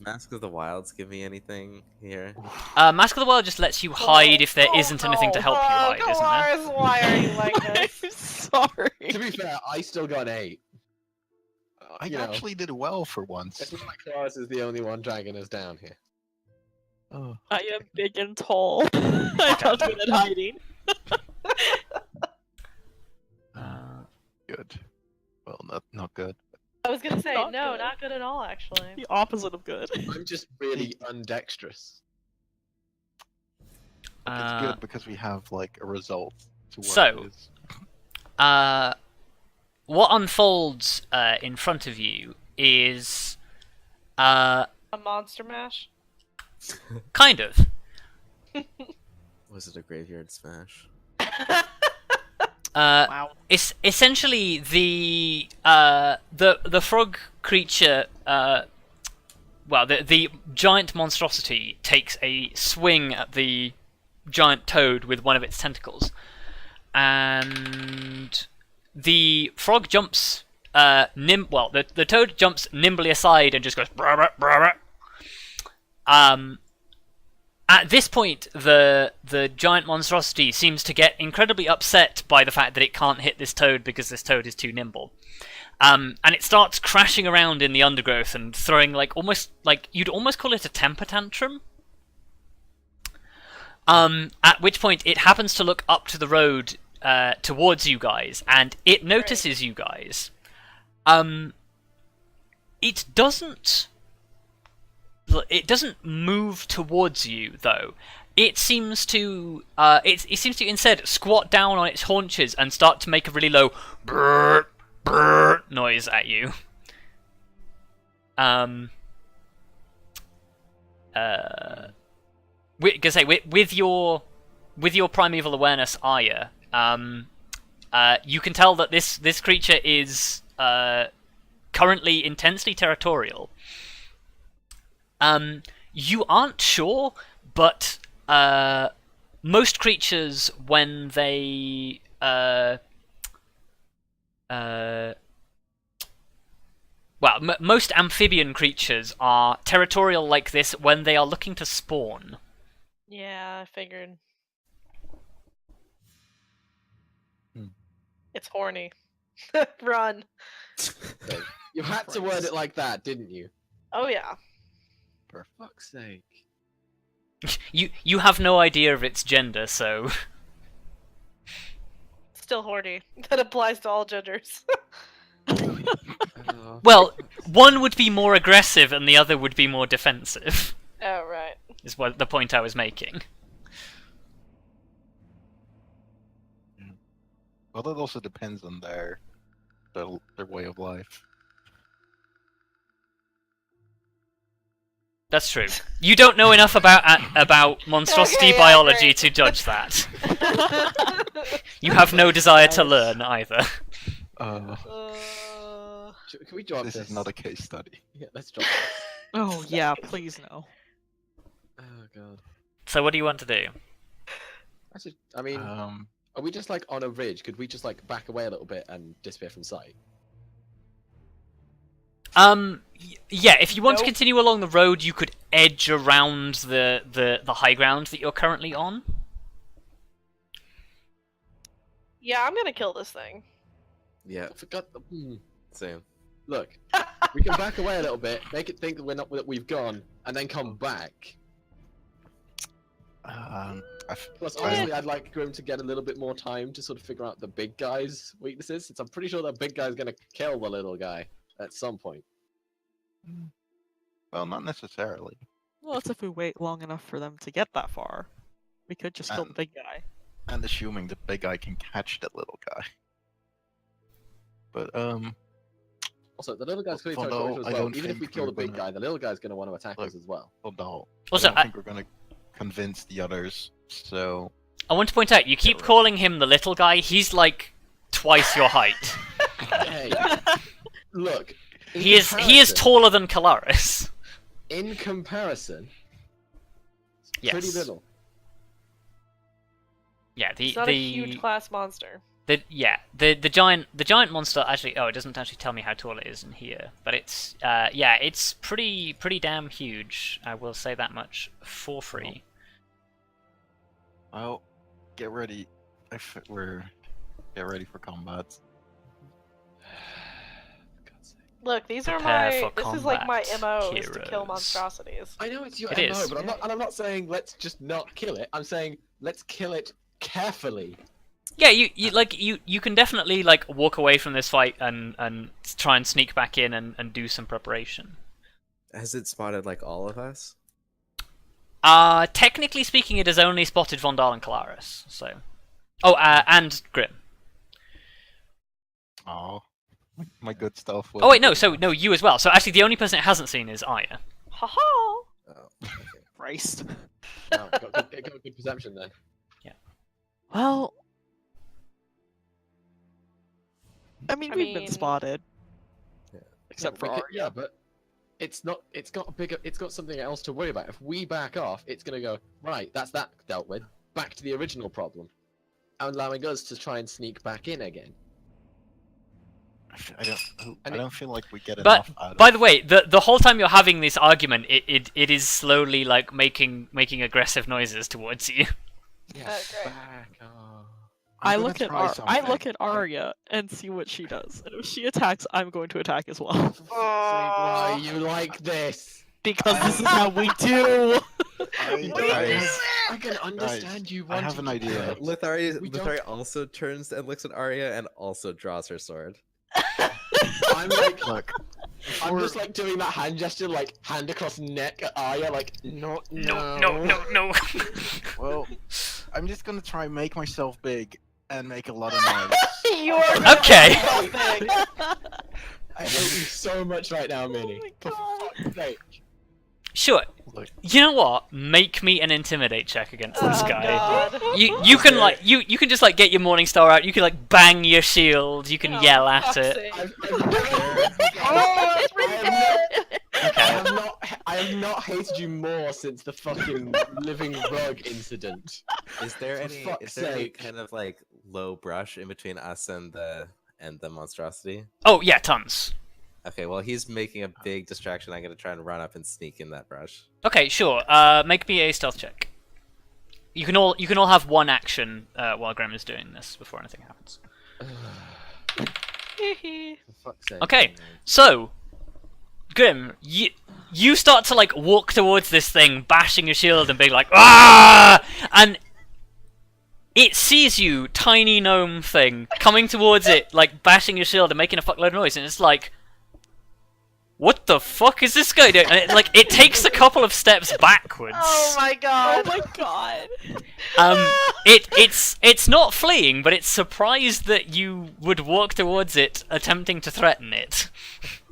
Mask of the Wilds give me anything here? Mask of the Wild just lets you hide if there isn't anything to help you hide, isn't there? Why are you like this? I'm sorry. To be fair, I still got 8. I You know. actually did well for once. It's not like Kelariis is the only one dragging us down here. Oh. I am big and tall. I'm not good at hiding. Good. Well, not good. I was gonna say Not no, good. not good at all, actually. The opposite of good. I'm just really undexterous. But it's good because we have like a result to work So- with. What unfolds in front of you is A monster mash. kind of. Was it a graveyard smash? Wow. It's essentially the frog creature. The giant monstrosity takes a swing at the giant toad with one of its tentacles, and the frog jumps. The toad jumps nimbly aside and just goes. Brah, brah, brah, brah. At this point, the giant monstrosity seems to get incredibly upset by the fact that it can't hit this toad because this toad is too nimble. And it starts crashing around in the undergrowth and throwing you'd almost call it a temper tantrum. At which point it happens to look up to the road towards you guys, and it notices you guys. It doesn't move towards you though. It seems to instead squat down on its haunches and start to make a really low brrr, brrr noise at you. With your primeval awareness, Arya, you can tell that this creature is currently intensely territorial. You aren't sure, but most creatures, when they most amphibian creatures are territorial like this when they are looking to spawn. Yeah, I figured. Hmm. It's horny. Run. You had to word it like that, didn't you? Oh yeah. For fuck's sake. You have no idea of its gender, so Still horny. That applies to all genders. well, one would be more aggressive and the other would be more defensive. Oh right. Is what the point I was making. Well, that also depends on their way of life. That's true. You don't know enough about monstrosity Okay, yeah, biology great. to judge that. You have no desire to learn either. Uh, Can we drop this this? is not a case study. Yeah, let's drop this. Oh yeah, please no. Oh god. So what do you want to do? I mean, are we just like on a ridge? Could we just like back away a little bit and disappear from sight? Yeah, if you want to Nope. continue along the road, you could edge around the high ground that you're currently on. Yeah, I'm gonna kill this thing. Yeah, I forgot the. same. Look, we can back away a little bit, make it think that we've gone, and then come back. Plus, honestly, I'd like Grim to get a little bit more time to sort of figure out the big guy's weaknesses, since I'm pretty sure the big guy's gonna kill the little guy at some point. Well, not necessarily. Well, that's if we wait long enough for them to get that far. We could just kill the big guy. And assuming the big guy can catch the little guy. But Also, the little guy's clearly Although territorial as I well. don't Even if we think kill the we're big gonna- guy, the little guy's gonna want to attack Look. us as well. although Also, I don't think we're gonna convince the others. So I want to point out, you keep Right. calling him the little guy. He's like twice your height. Hey, look. in He is comparison- taller than Kelariis. In comparison, it's pretty Yes. little. Yeah, It's not a huge class monster. the giant monster actually. Oh, it doesn't actually tell me how tall it is in here, but it's it's pretty damn huge. I will say that much for free. well, get ready. Get ready for combat. Look, these are Prepare my. for This is like my combat, MO is to kill heroes. monstrosities. I know it's your It MO, is. but I'm not saying let's just not kill it. I'm saying let's kill it carefully. Yeah, you can definitely like walk away from this fight and try and sneak back in and do some preparation. Has it spotted like all of us? Technically speaking, it has only spotted Vondal and Kelariis. So, and Grim. Oh, my good stuff. Oh wait, no. So no, you as well. So actually, the only person it hasn't seen is Arya. Ha ha! Oh, okay. Christ. Oh, got good perception then. Well, I mean, I we've mean- been spotted. Yeah. Except for We could- Arya. yeah, but it's not. It's got a bigger. It's got something else to worry about. If we back off, it's gonna go right. That's that dealt with. Back to the original problem, allowing us to try and sneak back in again. I don't feel like we get But enough out by of the way, the whole time you're having this argument, it is slowly like making aggressive noises towards you. Yes. great. Back off. I gonna look at try I look something. at Arya and see what she does, and if she attacks, I'm going to attack as well. For fuck's sake, why are you like this? Because this is how we do. Guys, I can understand you I wanting have an to idea. kill. Lithari We Lithari don't- also turns and looks at Arya and also draws her sword. I'm like, Look, I'm just like doing that hand gesture, like hand across neck at Arya, like no. No. well, I'm just gonna try and make myself big and make a lot of noise. You are Okay. big. I hate you so much right now, Minnie. my For God. fuck's sake. Sure. Look, You know what? Make me an intimidate check against this Oh, guy. God. You can like you can just like get your morning star out. You can like bang your shield. You can Oh, yell at fuck's it. sake. I've never, Oh, it's I have not hated you more since the fucking living rug incident. Is there For any fuck's is there any sake. kind of like low brush in between us and the monstrosity? Oh yeah, tons. Okay, well he's making a big distraction. I'm gonna try and run up and sneak in that brush. Okay, sure. Make me a stealth check. You can all have one action while Grim is doing this before anything happens. For fuck's sake. Okay, so Grim, you start to like walk towards this thing, bashing your shield and being like ah, and it sees you, tiny gnome thing, coming towards it, like bashing your shield and making a fuckload of noise, and it's like, what the fuck is this guy doing? And it takes a couple of steps backwards. Oh my god. Oh my god. It's not fleeing, but it's surprised that you would walk towards it, attempting to threaten it.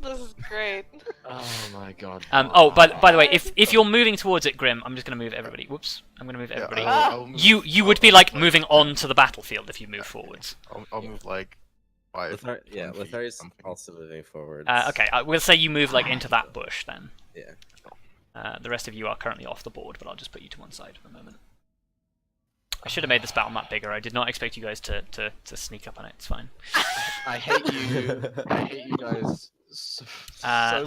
This is great. Oh my god. Oh, by the way, if you're moving towards it, Grim, I'm just gonna move everybody. Whoops, I'm gonna move yeah, everybody. I'll move- You would be like moving on to the battlefield if you move forwards. I'll move like 5. Yeah, 10 feet, Lithari's something. also moving forward. Okay, we'll say you move like into that bush then. Yeah. The rest of you are currently off the board, but I'll just put you to one side for the moment. I should have made this battle map bigger. I did not expect you guys to sneak up on it. It's fine. I hate you. I hate you guys. Yeah,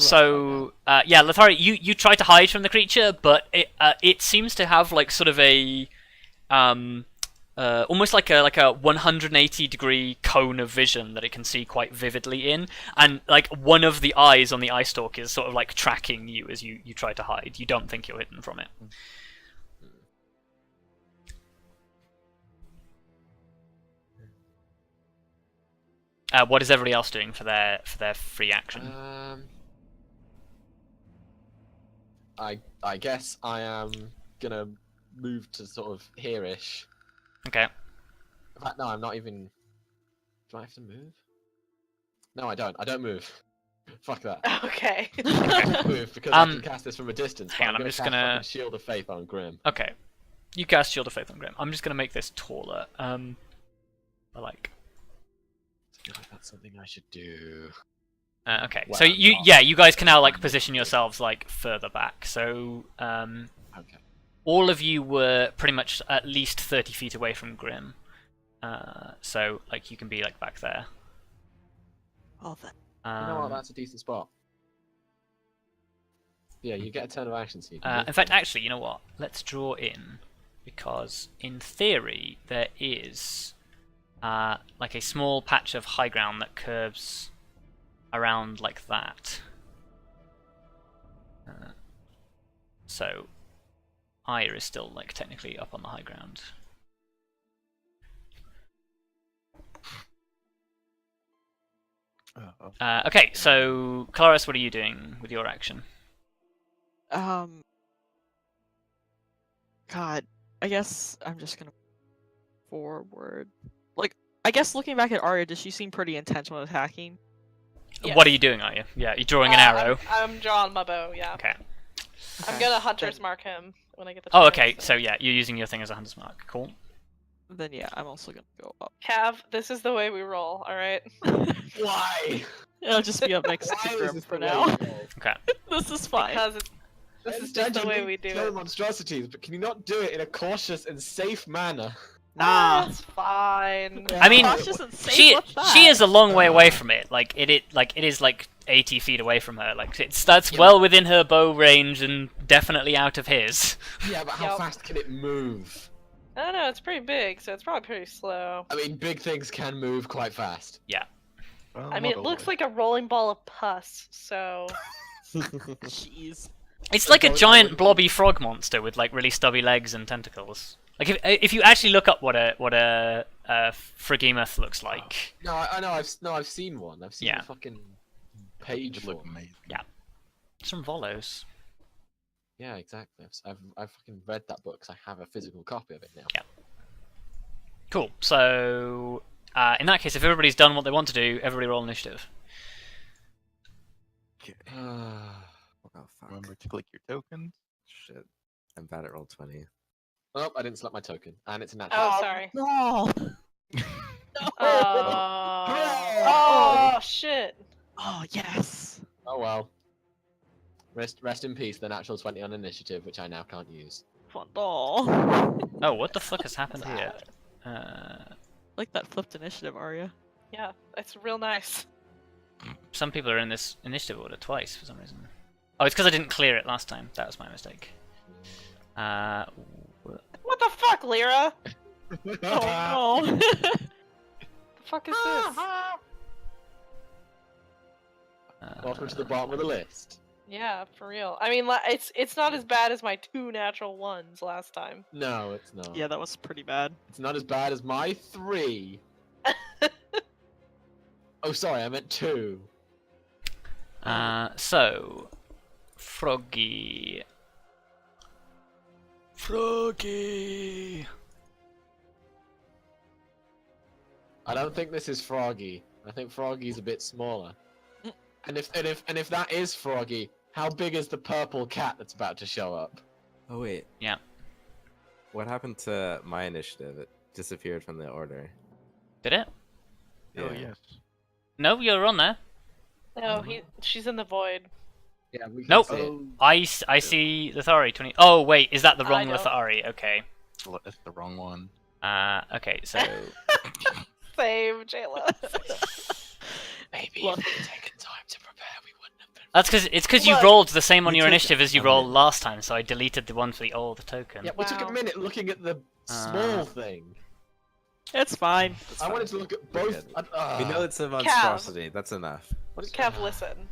Lithari, you try to hide from the creature, but it seems to have like sort of a almost like a 180-degree cone of vision that it can see quite vividly in, and like one of the eyes on the eye stalk is sort of like tracking you as you try to hide. You don't think you're hidden from it. what is everybody else doing for their free action? I guess I am gonna move to sort of here-ish. Okay. In fact, no, I'm not even. Do I have to move? No, I don't. I don't move. Fuck that. Okay. I don't move because I can cast this from a distance. hang on, I'm just cast gonna- fucking Shield of Faith on Grim. Okay. You cast Shield of Faith on Grim. I'm just gonna make this taller. I like. I feel like that's something I should do. Okay. Well, So you not- you guys can now like position yourselves like further back. So Okay. all of you were pretty much at least 30 feet away from Grim. So like you can be like back there. Oh, that. You know what? That's a decent spot. Yeah, you get a turn of action, so you can move. In fact, actually, you know what? Let's draw in, because in theory there is like a small patch of high ground that curves around like that. So Arya is still like technically up on the high ground. Okay, so Kelariis, what are you doing with your action? God, I guess I'm just gonna forward. Like, I guess looking back at Arya, does she seem pretty intense when attacking? Yes. What are you doing, Arya? Yeah, you're drawing an arrow. I'm drawing my bow. Yeah. Okay. I'm gonna hunter's mark him when I get the. Oh, chance, okay. So yeah, you're using your thing as a hunter's mark. Cool. Then yeah, I'm also gonna go up. Cav, this is the way we roll. All right. Why? I'll just be up next Why to is Grim this for the way now. you roll? Okay. This is fine. Because this is just the way we do Kill it. monstrosities, but can you not do it in a cautious and safe manner? Nah. That's fine. I mean, Cautious and safe, she what's that? she is a long way away from it. Like it is like 80 feet away from her. Like that's well within her bow range and definitely out of his. Yeah, but how Yep. fast can it move? I don't know. It's pretty big, so it's probably pretty slow. I mean, big things can move quite fast. Well, I mean, not it looks always. like a rolling ball of pus. So Jeez. It's like a Well, I giant wouldn't- blobby frog monster with like really stubby legs and tentacles. Like if you actually look up what a Phrygimuth looks like. No, I know. I've seen one. I've seen Yeah. the fucking It page would for look it. amazing. It's from Volos. Yeah, exactly. I've fucking read that book because I have a physical copy of it now. Yeah. Cool. So in that case, if everybody's done what they want to do, everybody roll initiative. Okay. Oh fuck. Remember to click your tokens. Shit. I'm bad at roll 20. Oh, I didn't select my token, and it's a natural. Oh, sorry. No. Oh shit. Oh yes. Oh well. Rest in peace. The natural 20 on initiative, which I now can't use. Vondal. Oh, what the fuck has happened here? Like that flipped initiative, Arya. Yeah, it's real nice. Some people are in this initiative order twice for some reason. Oh, it's because I didn't clear it last time. That was my mistake. What the fuck, Lyra? Oh no. The fuck is this? Welcome to the bottom of the list. Yeah, for real. I mean, it's not as bad as my 2 natural ones last time. No, it's not. Yeah, that was pretty bad. It's not as bad as my 3. Oh, sorry, I meant 2. So, Froggy. Froggy. I don't think this is Froggy. I think Froggy's a bit smaller. And if that is Froggy, how big is the purple cat that's about to show up? Oh wait. Yeah. What happened to my initiative? It disappeared from the order. Did it? Oh Yeah. yes. No, you're on there. No, she's in the void. Yeah, we can Nope. see it. Oh, I see Lithari 20. Oh wait, is that the I wrong don't. Lithari? Okay. That's the wrong one. Okay, so Same, Jayla. Maybe Look. if we'd taken time to prepare, we wouldn't have been. that's because you Look. rolled the same on We your took initiative as you a rolled minute. last time, so I deleted the one for the old token. Yeah, we took a Wow. minute looking at the small thing. It's fine. I wanted to look at both. We know it's a monstrosity. That's enough. Kev, listen.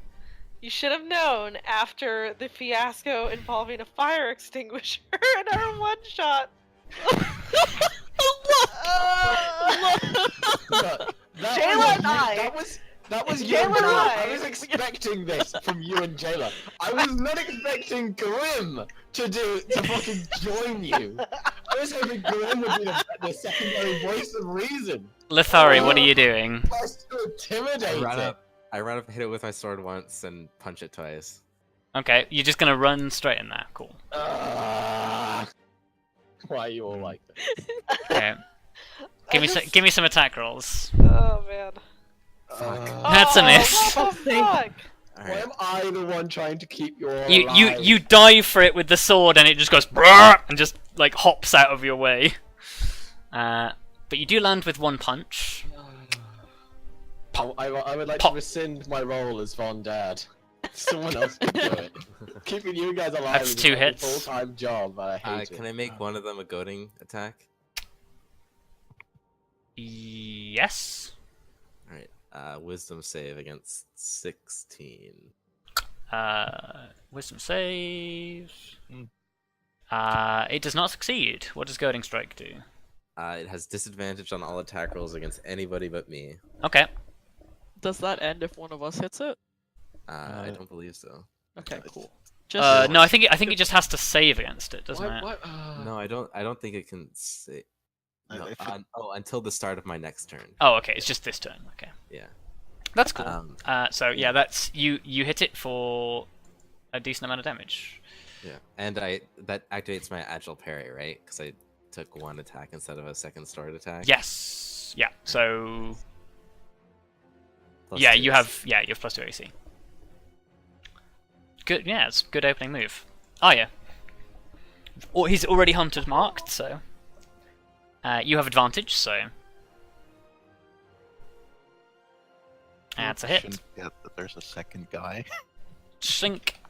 You should have known after the fiasco involving a fire extinguisher in our one shot. Look, Jayla and I. That was you Jayla and and Jayla. I. I was expecting this from you and Jayla. I was not expecting Grim to fucking join you. I was hoping Grim would be the secondary voice of reason. Lithari, what are you doing? Just to intimidate it. I run up, hit it with my sword once, and punch it twice. Okay, you're just gonna run straight in there. Cool. Why are you all like this? Okay. Give me some attack rolls. Oh man. That's a miss. What the fuck? Why am I the one trying to keep you all You alive? you dive for it with the sword, and it just goes "Brrr!" and just like hops out of your way. But you do land with one punch. I would like Pop. to rescind my role as Vondal. Someone else can do it. Keeping you guys alive That's is 2 like a hits. full-time job. I hate it. Can I make one of them a goading attack? Yes. Alright, wisdom save against 16. Wisdom save. It does not succeed. What does Goading Strike do? It has disadvantage on all attack rolls against anybody but me. Okay. Does that end if one of us hits it? I don't believe so. Okay, cool. Just No, I think it just has to save against it, doesn't it? No, I don't think it can say. No, until the start of my next turn. Oh, okay. It's just this turn. Okay. Yeah. That's cool. So yeah, that's you hit it for a decent amount of damage. Yeah, and that activates my agile parry, right? Because I took one attack instead of a second sword attack. Yes. Yeah. So Plus yeah, two. you have +2 AC. Good. Yeah, it's a good opening move. Oh yeah. Or he's already hunted marked, so you have advantage. So that's a hit. Shouldn't forget that there's a second guy. Sink.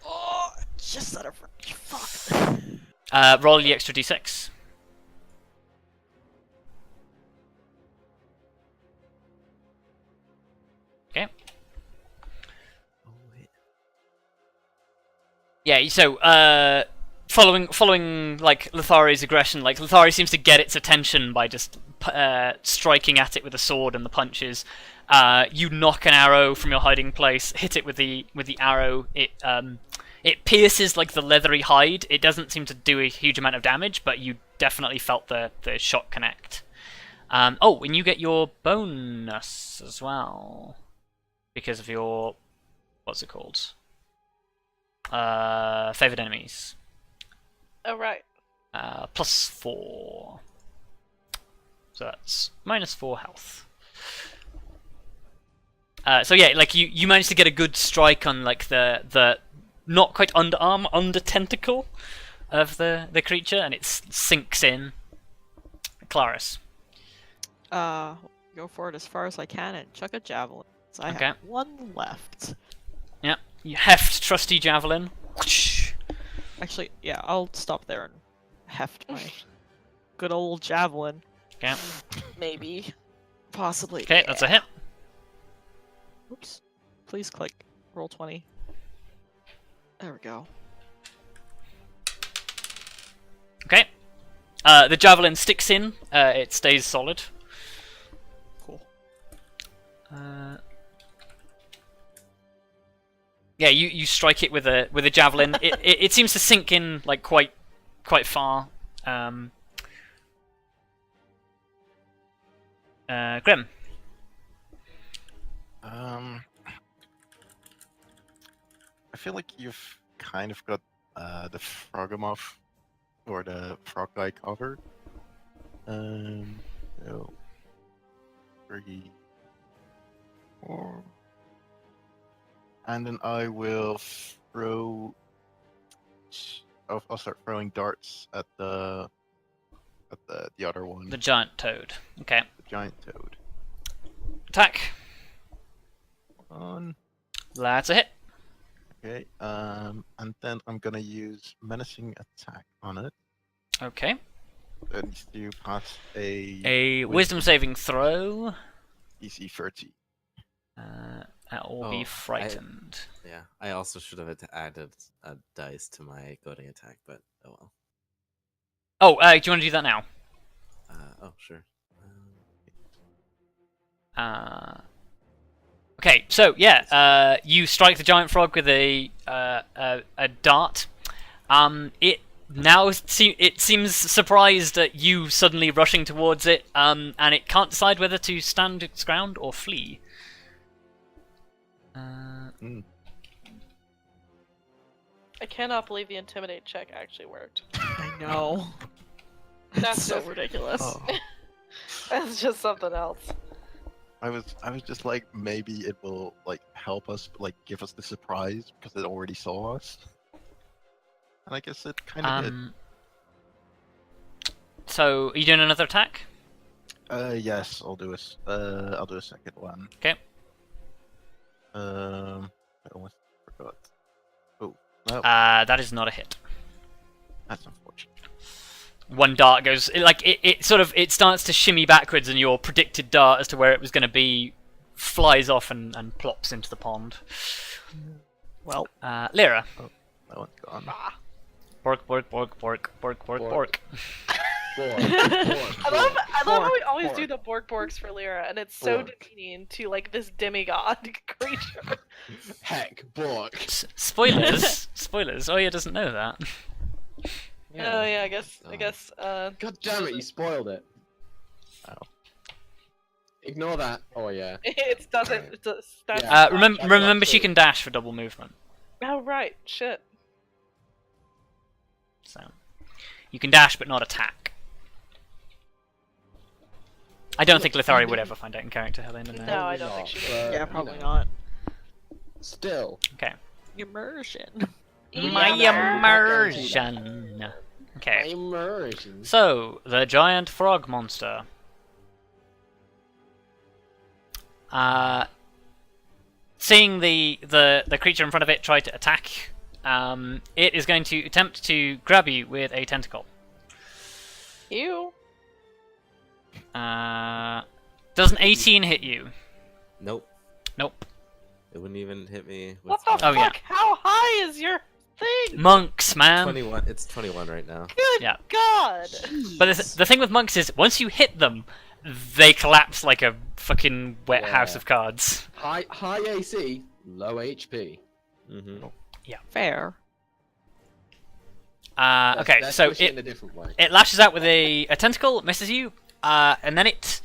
Oh, just out of fuck. Roll the extra d6. Okay. Oh, wait. Yeah. So following like Lithari's aggression, like Lithari seems to get its attention by just striking at it with a sword and the punches. You knock an arrow from your hiding place, hit it with the arrow. It pierces like the leathery hide. It doesn't seem to do a huge amount of damage, but you definitely felt the shot connect. Oh, and you get your bonus as well because of your what's it called? Favored enemies. Oh right. +4. So that's -4 health. So yeah, like you managed to get a good strike on like the not quite underarm, under tentacle of the creature, and it sinks in. Kelariis. Go for it as far as I can and chuck a javelin. So I Okay. have one left. Yeah, you heft trusty javelin. Actually, yeah, I'll stop there and heft my good old javelin. Okay. Maybe. Possibly. Okay, that's a hit. Oops. Please click. Roll 20. There we go. Okay. The javelin sticks in. It stays solid. Cool. Yeah, you strike it with a javelin. It seems to sink in like quite far. Grim. I feel like you've kind of got the Frogomorph or the frog guy covered. So 3, 4, and then I will throw. I'll start throwing darts at the other one, The giant toad. Okay. the giant toad. Attack. On. That's a hit. Okay. And then I'm gonna use menacing attack on it. Okay. That needs to pass A wisdom saving throw. DC 30. That will be frightened. Yeah, I also should have added a dice to my goading attack, but oh well. Oh, do you want to do that now? Oh, sure. Okay, so yeah, you strike the giant frog with a dart. It now it seems surprised at you suddenly rushing towards it, and it can't decide whether to stand its ground or flee. I cannot believe the intimidate check actually worked. I know. That's so just ridiculous. Oh. That's just something else. I was just like, maybe it will like help us, like give us the surprise because it already saw us. And I guess it kind of did. So, are you doing another attack? Yes, I'll do a second one. Okay. I almost forgot. Oh, no, That is not a hit. that's unfortunate. One dart goes it starts to shimmy backwards, and your predicted dart as to where it was going to be flies off and plops into the pond. Well, Lyra. That one's gone. Bork, bork, bork, bork, bork, bork, bork. I love how we always Bork. do the borks for Lyra, and it's so Bork. demeaning to like this demigod creature. Heck, Bork. Spoilers. Spoilers. Oya doesn't know that. Oh yeah, I guess. God damn it, you spoiled it. Oh. Ignore that. Oh yeah. It doesn't. It does, that's Yeah. Remember, she can dash for double movement. Oh right, shit. So you can dash but not attack. I don't think Lithari would ever find out in character, Helena. No. No, I don't think she would. yeah, probably not. Still. Okay. Immersion. My immersion. Okay. Immersion. So the giant frog monster. Seeing the creature in front of it try to attack, it is going to attempt to grab you with a tentacle. Ew. Does an 18 hit you? Nope. Nope. It wouldn't even hit me. What with the Oh, fuck? yeah. How high is your thing? Monks, man. 21. It's 21 right now. Good Yeah. God. But the thing with monks is, once you hit them, they collapse like a fucking wet Yeah. house of cards. High AC, low HP. Mm-hmm. Fair. Okay, Let's so push it in a different way. it lashes out with a tentacle, misses you, and then it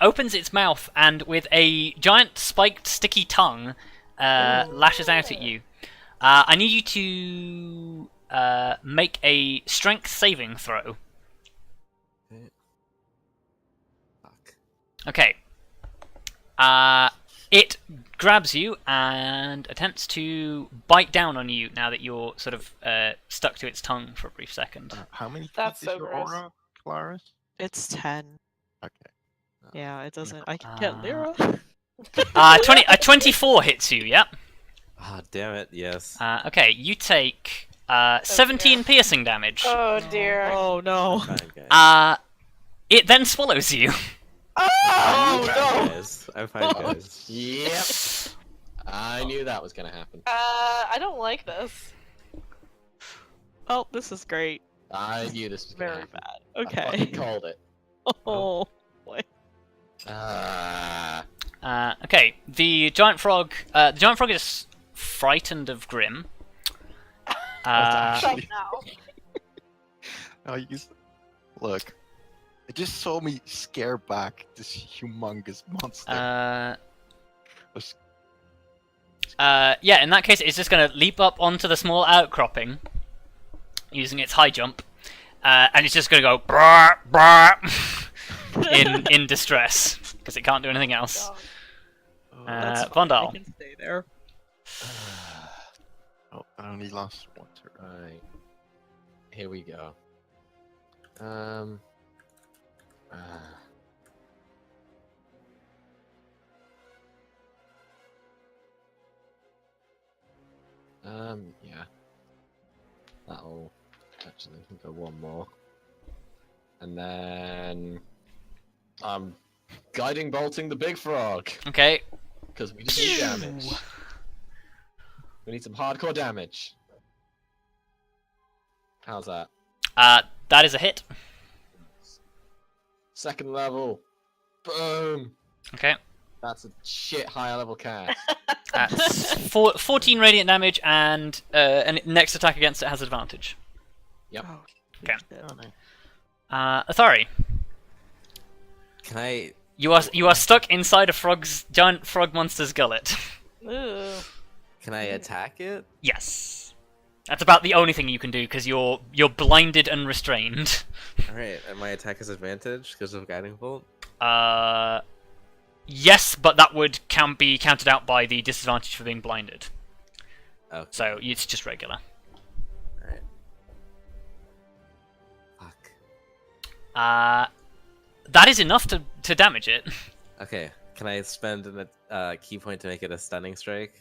opens its mouth and with a giant spiked sticky tongue lashes out at you. I need you to make a strength saving throw. Fuck. Okay. It grabs you and attempts to bite down on you now that you're sort of stuck to its tongue for a brief second. How many feet That's is so your gross. aura, Kelariis? It's 10. Okay. Yeah, it doesn't. I can get Ah. Lyra. 24 hits you, yep. Ah, damn it. Yes. Okay, you take 17 piercing damage. Oh dear. Oh no. I'm fine, guys. It then swallows you. I'm Oh fine, no! guys. I'm fine, guys. Yep. I knew that was gonna happen. I don't like this. Oh, this is great. I knew this was gonna Very happen. bad. I Okay. fucking called it. Oh boy. Okay, the giant frog is frightened of Grim. Stop now. No, look. It just saw me scare back this humongous monster. Yeah, in that case, it's just going to leap up onto the small outcropping using its high jump, and it's just going to go brah, brah, in distress because it can't do anything else. God. That's fine. I Vondal. can stay there. Oh, I only lost one turn. Right. Here we go. Yeah. That'll actually go one more. And then I'm guiding bolting the big frog. Okay. Because we just need damage. We need some hardcore damage. How's that? That is a hit. Second level. Boom. Okay. That's a shit higher level cast. That's 14 radiant damage, and next attack against it has advantage. Yep. Oh, Okay. shit. Oh, no. Athari, Can I? you are stuck inside a giant frog monster's gullet. Ooh. Can I attack it? Yes. That's about the only thing you can do because you're blinded and restrained. All right, and my attack has advantage because of guiding bolt. Yes, but that would be counted out by the disadvantage for being blinded. Okay. So it's just regular. All right. Fuck. That is enough to damage it. Okay. Can I spend a key point to make it a stunning strike?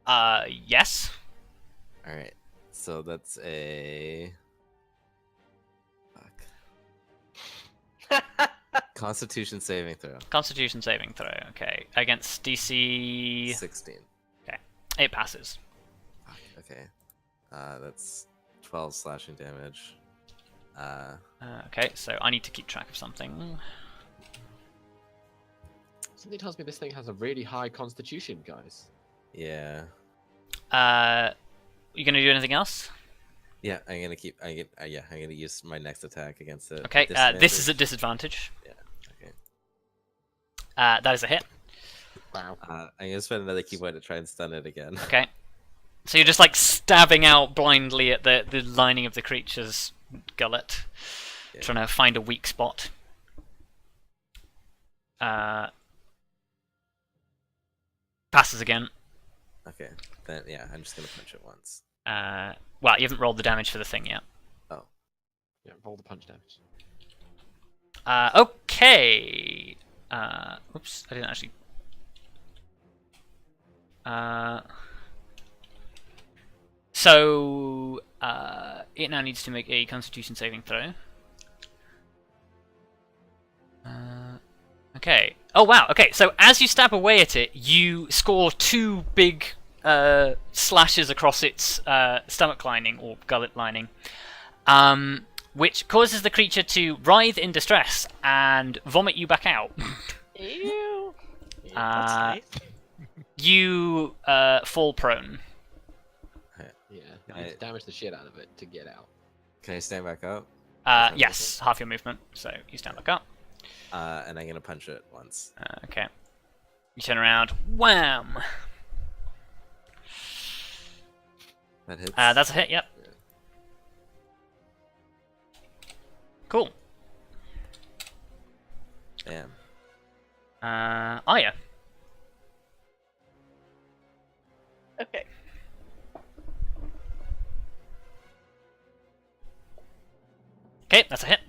Yes. All right. So that's a. Fuck. Constitution saving throw. Constitution saving throw. Okay, against DC 16. it passes. Fuck, okay. That's 12 slashing damage. Okay, so I need to keep track of something. Something tells me this thing has a really high constitution, guys. Yeah. You gonna do anything else? Yeah, I'm gonna keep. I'm gonna use my next attack against it. Okay, this is a disadvantage. Yeah. Okay. That is a hit. Wow. I'm gonna spend another key point to try and stun it again. Okay. So you're just like stabbing out blindly at the lining of the creature's gullet, Yeah. trying to find a weak spot. Passes again. Okay. Then yeah, I'm just gonna punch it once. Well, you haven't rolled the damage for the thing yet. Oh. Yeah, roll the punch damage. Okay. Oops, I didn't actually. So it now needs to make a Constitution saving throw. Okay. Oh wow. Okay. So as you stab away at it, you score 2 big slashes across its stomach lining or gullet lining, which causes the creature to writhe in distress and vomit you back out. Ew. That's Uh, nice. You fall prone. Yeah, you need to damage the shit out of it to get out. Can I stand back up? Yes, half your movement. So you stand back up. And I'm gonna punch it once. Okay. You turn around. Wham! That hits. That's a hit. Yep. Cool. Damn. Arya. Okay. Okay, that's a hit.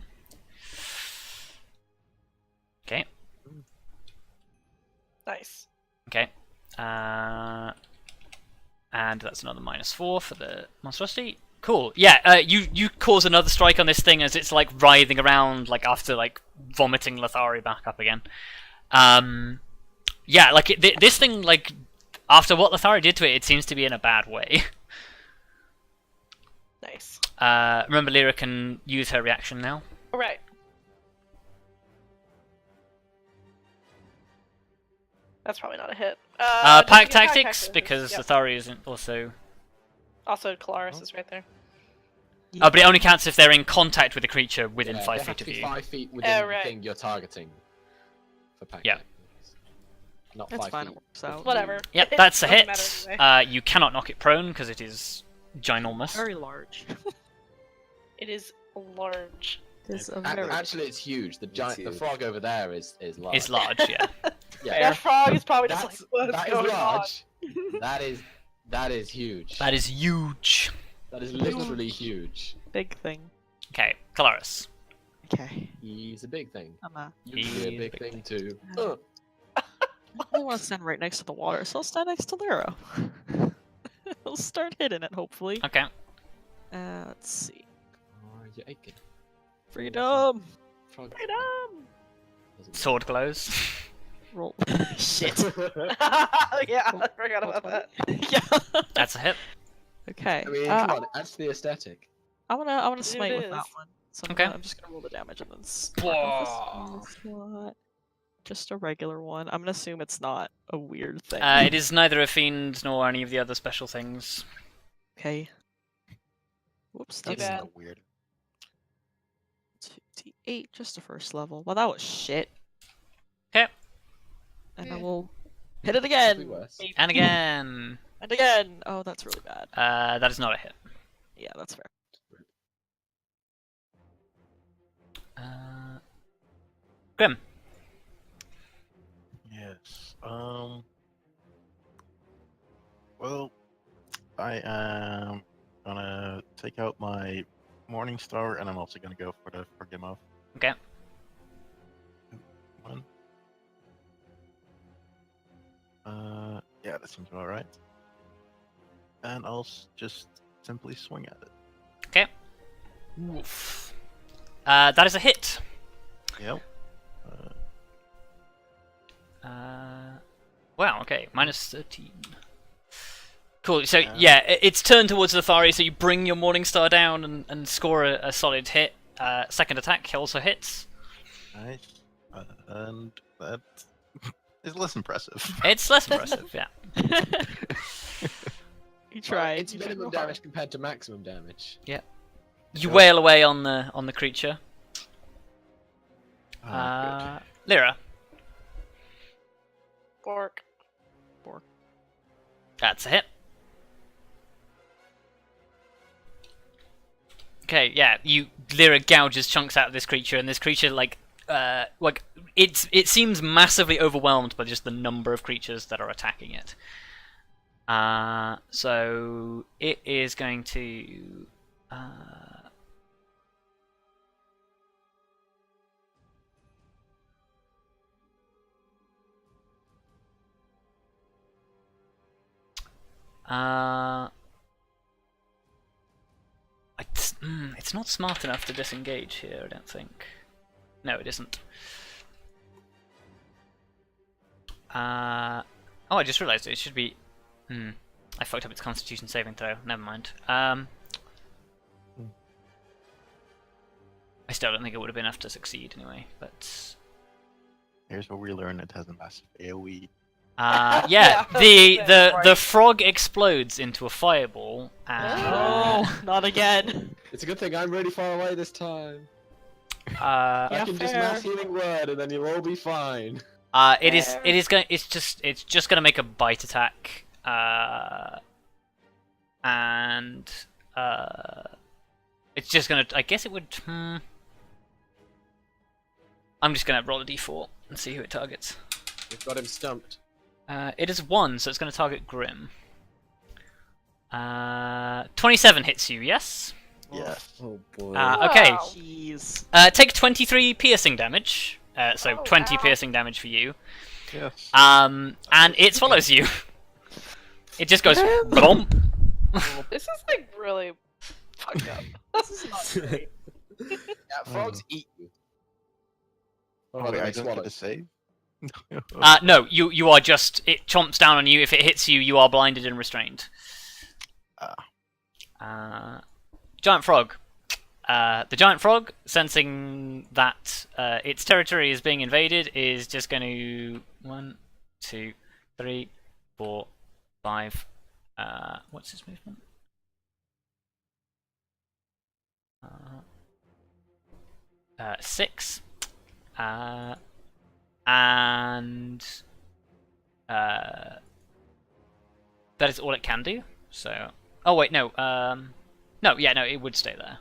Okay. Nice. Okay. And that's another -4 for the monstrosity. Cool. Yeah. You cause another strike on this thing as it's like writhing around, like after like vomiting Lithari back up again. Yeah. Like this thing, like after what Lithari did to it, it seems to be in a bad way. Nice. Remember, Lyra can use her reaction now. All right. That's probably not a hit. Pack tactics, because yep. Lithari isn't also. Also, Kelariis is right there. Oh, but it only counts if they're in contact with a creature within 5 they have feet to of be you. 5 feet within right. the thing you're targeting. For pack Yeah. tactics. Not That's 5 fine. feet. It works out. Whatever. Yep, It that's a doesn't hit. matter anyway. You cannot knock it prone because it is ginormous. Very large. It is large. It's a A- very. Actually, it's huge. The giant, the huge. frog over there is large. It's large, yeah. Yeah, That frog is probably just that's, like, what's that is going on? large. that is huge. That is huge. That is literally huge. Big thing. Okay, Kelariis. Okay. He's a big thing. I'm a. You can be a big thing too. I don't want to stand right next to the water, so I'll stand next to Lyra. I'll start hitting it, hopefully. Okay. Let's see. Oh, you're aching. Freedom! Frog. Freedom! Doesn't Sword glows. Roll. Shit. Yeah, I forgot about that. Yeah. That's a hit. Okay. I mean, come on, adds to the aesthetic. I wanna It smite with is. that one. So Okay. I'm just gonna roll the damage and then mark off a slot. Just a regular one. I'm gonna assume it's not a weird thing. It is neither a fiend nor any of the other special things. Okay. Whoops, Too that's bad. So weird. 2d8, just a first level. Well, that was shit. Okay. And I Eh. will hit it Could be again. worse. And again. And again. Oh, that's really bad. That is not a hit. Yeah, that's fair. Grim. Yes. Well, I am gonna take out my Morning Star, and I'm also gonna go for the Forgive Off. Okay. One. Yeah, that seems about right. And I'll just simply swing at it. Okay. Woof. That is a hit. Yep. Wow, okay. Minus 13. Cool, so yeah, it's turned towards Lithari, so you bring your Morningstar down and score a solid hit. Second attack also hits. Nice. And that is less impressive. It's less impressive, yeah. You tried. It's you tried minimum real hard. damage compared to maximum damage. You wail away on the creature. Oh, Lyra. Bork. That's a hit. Okay, yeah, Lyra gouges chunks out of this creature, and this creature like it seems massively overwhelmed by just the number of creatures that are attacking it. So it is going to it's not smart enough to disengage here, I don't think. No, it isn't. Oh, I just realised it should be. I fucked up its Constitution saving throw. Never mind. I still don't think it would have been enough to succeed anyway. But Here's where we learn it has a massive AOE. yeah, Yeah, the right. frog explodes into a fireball. And, Oh, not again. It's a good thing I'm really far away this time. uh, I Yeah, can just fair. mass healing word and then you'll all be fine. it's just gonna make a bite attack, and it's just gonna. I guess it would. I'm just gonna roll a d4 and see who it targets. We've got him stumped. It is 1, so it's gonna target Grim. 27 hits you, yes. Yeah. Oh boy. Okay. Wow. Jeez. Take 23 piercing damage. So Oh, 20 wow. piercing damage for you. Yes. And it swallows you. It just goes blomp. This is like really fucked up. This is not great. Yeah, frogs eat you. Oh, rather wait, they I don't swallow. get a save? No, you are just. It chomps down on you. If it hits you, you are blinded and restrained. Giant frog. The giant frog, sensing that its territory is being invaded, is just going to 1, 2, 3, 4, 5. What's his movement? Uh, 6. And that is all it can do. So, oh wait, no, no, yeah, no, it would stay there.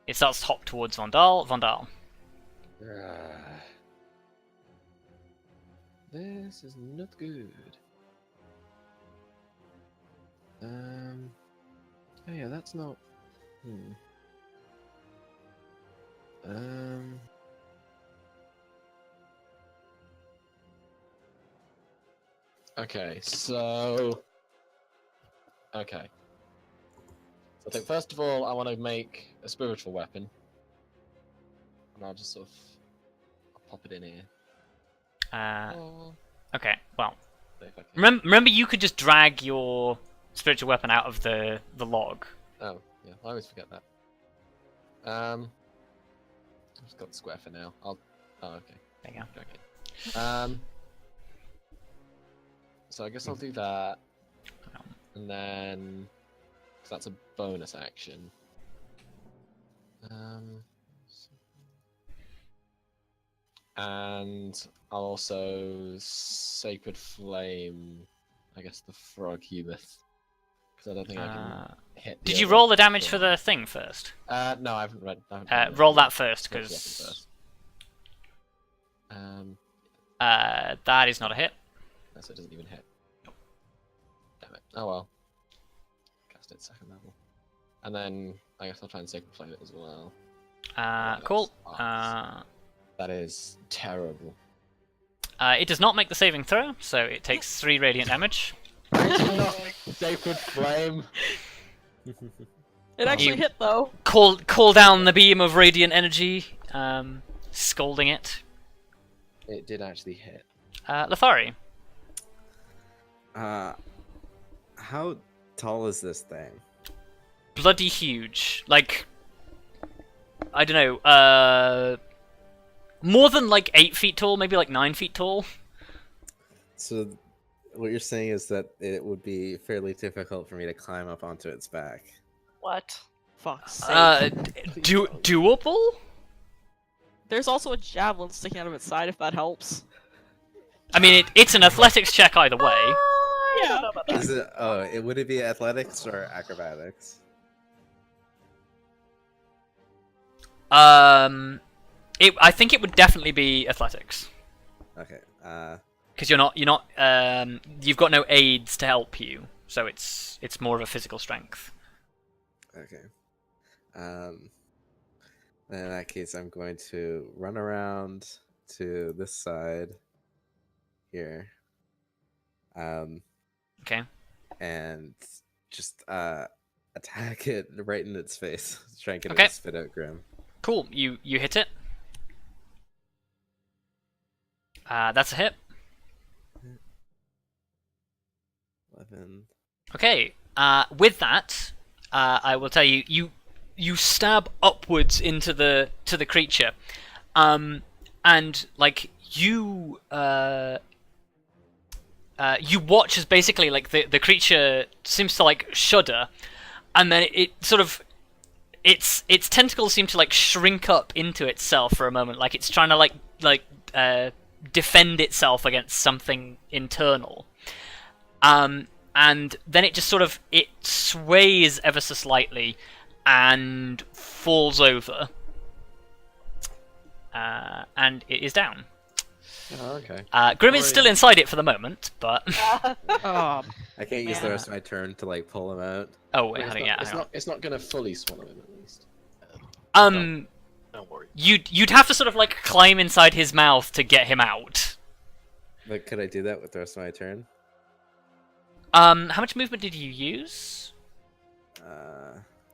It starts to hop towards Vondal. This is not good. Oh yeah, that's not. Okay, so. Okay. So I think first of all, I want to make a spiritual weapon. And I'll just sort of. I'll pop it in here. Okay, well, See if I can- remember you could just drag your spiritual weapon out of the log. Oh, yeah, I always forget that. I've just got the square for now. Oh, okay. There you go. Okay. So I guess I'll do that, and then cause that's a bonus action. And I'll also Sacred Flame, I guess the frog Humith, because I don't think I can hit. Did you roll the damage for the thing first? No, I haven't read. Roll that first, Roll the because weapon first. that is not a hit. So it doesn't even hit. Damn it. Oh well. Cast it second level. And then I guess I'll try and Sacred Flame it as well. Cool. That is terrible. It does not make the saving throw, so it takes 3 radiant damage. Sacred Flame. It actually hit though. Call down the beam of radiant energy, scalding it. It did actually hit. Lithari. How tall is this thing? Bloody huge. Like, I don't know, more than like 8 feet tall, maybe like 9 feet tall. So, what you're saying is that it would be fairly difficult for me to climb up onto its back. What? Fuck's sake. Doable? There's also a javelin sticking out of its side, if that helps. I mean, it's an athletics check either way. I don't know about that. Is it? Oh, would it be athletics or acrobatics? I think it would definitely be athletics. Okay. Because you've got no aids to help you, so it's more of a physical strength. Okay. Then in that case, I'm going to run around to this side here. Okay. And just attack it right in its face. Try and get it Okay. to spit out Grim. Cool. You hit it. That's a hit. 11. Okay. With that, I will tell you, you stab upwards into the creature, and like you watch as basically like the creature seems to like shudder, and then it sort of its tentacles seem to like shrink up into itself for a moment, like it's trying to like defend itself against something internal. And then it just sort of sways ever so slightly and falls over, and it is down. Oh, okay. Grim is still inside it for the moment, but Oh, I can't use the Man. rest of my turn to like pull him out. oh wait, It's hang not, on, it's, hang on. not, it's not gonna fully swallow him at least. Don't worry. You'd have to sort of like climb inside his mouth to get him out. But could I do that with the rest of my turn? How much movement did you use?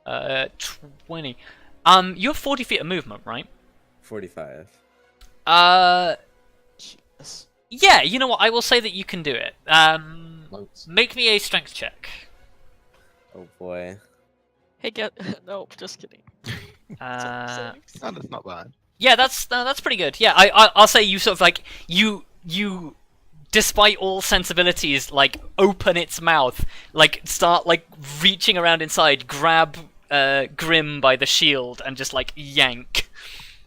20. You have 40 feet of movement, right? 45. Jesus. Yeah, you know what? I will say that you can do it. Loads. Make me a strength check. Oh boy. Hey, nope, just kidding. Uh, No, that's not bad. yeah, that's pretty good. Yeah, I'll say you sort of like you despite all sensibilities, like open its mouth, like start like reaching around inside, grab Grim by the shield, and just like yank.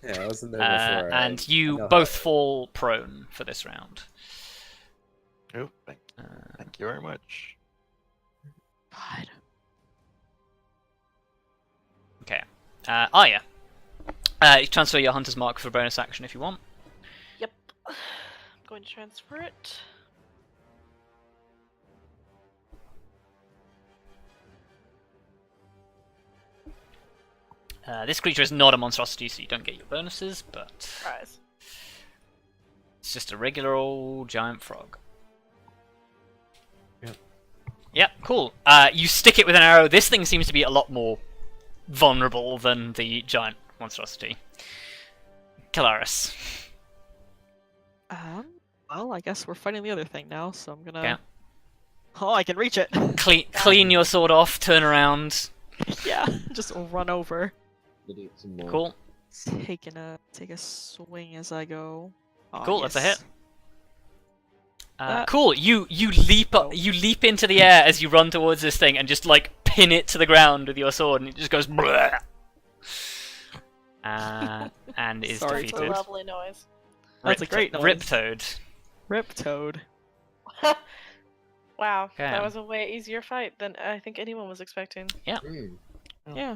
Yeah, I wasn't there before. And I you know both how- fall prone for this round. Oh, thank you very much. God. Okay. Arya. You transfer your hunter's mark for a bonus action if you want. Yep. I'm going to transfer it. This creature is not a monstrosity, so you don't get your bonuses, but Surprise. it's just a regular old giant frog. Yep. Yep, cool. You stick it with an arrow. This thing seems to be a lot more vulnerable than the giant monstrosity. Kallistrate. Well, I guess we're fighting the other thing now, so I'm gonna. Okay. Oh, I can reach it. Clean your sword off, turn around. Yeah, just run over. Maybe some more. Cool. Take a swing as I go. Ah, Cool, that's a hit. yes. Cool. You leap up. You leap into the air as you run towards this thing and just like pin it to the ground with your sword, and it just goes. Bleh. And is Sorry, It's a defeated. lovely noise. That's a great noise. Riptoad. Rip Toad. Wow, Okay. that was a way easier fight than I think anyone was expecting. Mm. Yeah.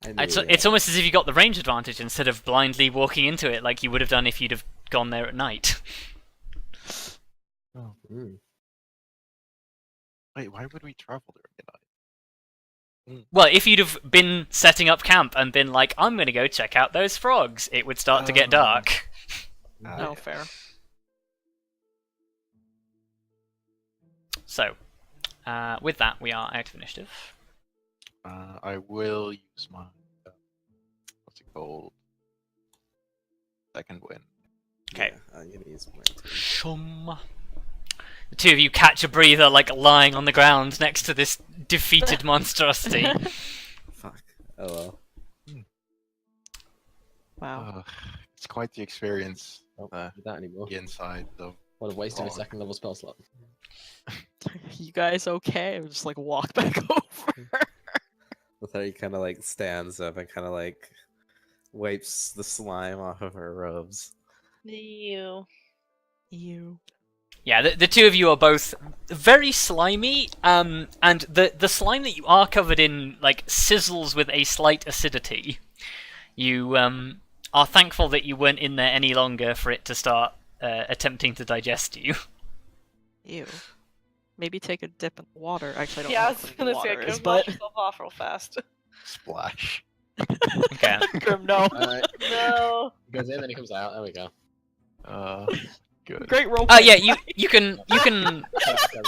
It's almost as if you got the range advantage instead of blindly walking into it like you would have done if you'd have gone there at night. Oh. Mm. Wait, why would we travel during the night? Well, if you'd have been setting up camp and been like, I'm going to go check out those frogs, it would start to get dark. No, fair. So, with that, we are out of initiative. I will use my what's it called? Second wind. Okay. Yeah, I'm gonna use mine too. Shum. The two of you catch a breather, like lying on the ground next to this defeated monstrosity. Fuck. Oh well. Wow. It's quite the experience. Don't do that anymore. The inside of What a waste of a Oh. second level spell slot. You guys okay? I'll just like walk back over. Lithari kind of like stands up and kind of like wipes the slime off of her robes. You. You. Yeah, the two of you are both very slimy, and the slime that you are covered in like sizzles with a slight acidity. You are thankful that you weren't in there any longer for it to start attempting to digest you. Ew. Maybe take a dip in the water. Actually, I don't Yeah, know I what was clean gonna say, water is, go but wash yourself off real fast. splash. Okay. Grim, no. Alright, No. he goes in, then he comes out. There we go. Good. Great roll. Oh yeah, you can.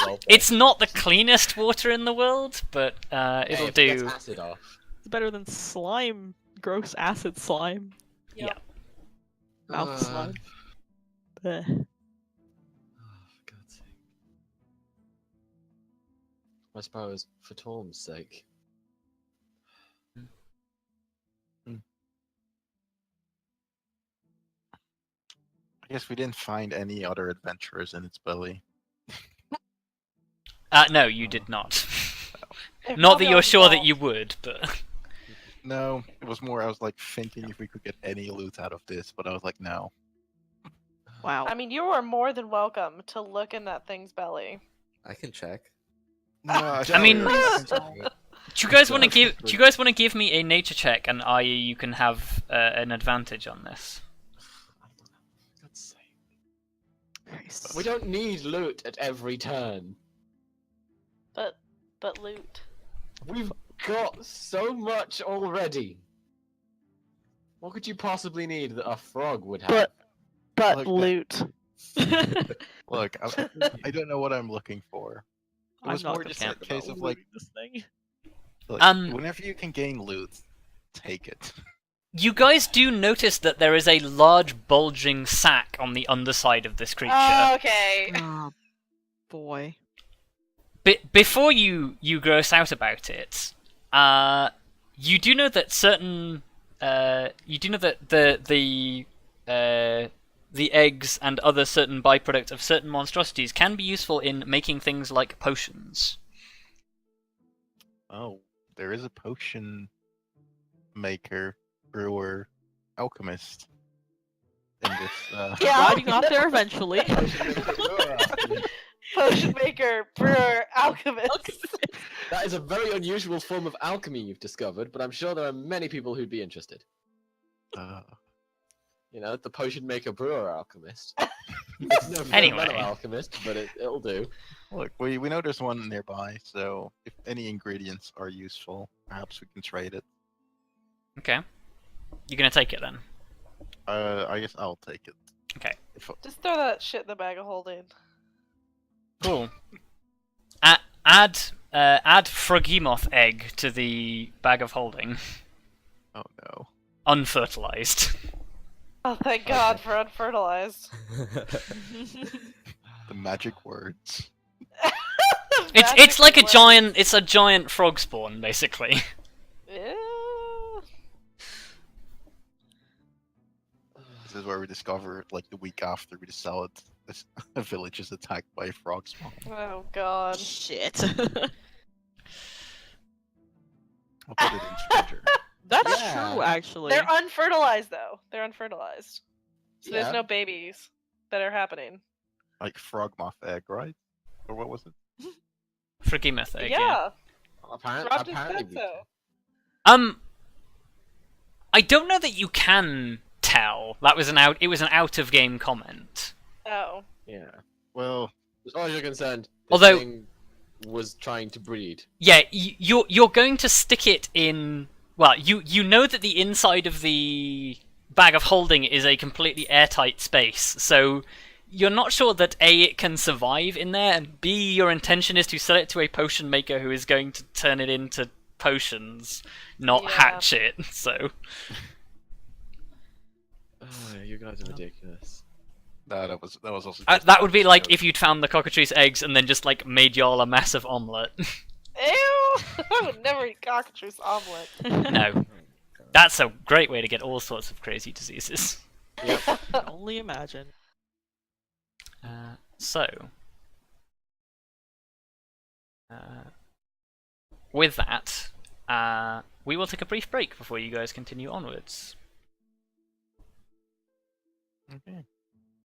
Roll. It's not the cleanest water in the world, but Hey, it'll if it gets do. acid off. It's better than slime. Gross acid slime. Yeah. Mouth slime. Bleh. Oh, for God's sake. I suppose, for Torm's sake. I guess we didn't find any other adventurers in its belly. No, you did not. They're Not that probably you're all sure that involved. you would, but No, it was more I was like thinking if we could get any loot out of this, but I was like, no. Wow. I mean, you are more than welcome to look in that thing's belly. I can check. No, I mean, Don't. do you guys want to give? Do you guys want to give me a nature check, and Arya, you can have an advantage on this. For God's sake. Christ. We don't need loot at every turn. But loot. We've got so much already. What could you possibly need that a frog would have? But Look, loot. Look, I don't know what I'm looking for. It I'm was not more just a concerned case about of like, looting this thing. look, Um, whenever you can gain loot, take it. You guys do notice that there is a large bulging sac on the underside of this creature. Okay. Oh, boy. Before you gross out about it, you do know that certain you do know that the eggs and other certain byproducts of certain monstrosities can be useful in making things like potions. Oh, there is a potion maker, brewer, alchemist in this. Yeah. Riding off there eventually. Potion maker, brewer, alchemist. That is a very unusual form of alchemy you've discovered, but I'm sure there are many people who'd be interested. You know, the potion maker, brewer, alchemist. It's no Anyway. Menno alchemist, but it'll do. Look, we know there's one nearby, so if any ingredients are useful, perhaps we can trade it. Okay, you're gonna take it then. I guess I'll take it. Okay. Just throw that shit in the bag of holding. Cool. Add Frogimoth egg to the bag of holding, Oh no. unfertilized. Oh, thank God for unfertilized. The magic words. It's like a giant frog spawn basically. Yeah. This is where we discover, like the week after we sell it, a village is attacked by a frog spawn. Oh god. Shit. I'll put it in Stranger. That's Yeah. true, actually. They're unfertilized though. They're unfertilized. So Yeah. there's no babies that are happening. Like frog moth egg, right? Or what was it? Frogimoth egg. Yeah. Apparently, Rob just apparently said we so. I don't know that you can tell. That was it was an out of game comment. Oh. Yeah. Well, As far as you're concerned, this Although- thing was trying to breed. Yeah, you're going to stick it in. Well, you know that the inside of the bag of holding is a completely airtight space, so you're not sure that A, it can survive in there, and B, your intention is to sell it to a potion maker who is going to turn it into potions, not Yeah. hatch it. So You guys are ridiculous. no, that was also. that would be like if you'd found the cockatrice eggs and then just like made y'all a massive omelette. Ew! I would never eat cockatrice omelet. No, that's a great way to get all sorts of crazy diseases. Can only imagine. So, with that, we will take a brief break before you guys continue onwards. Okay.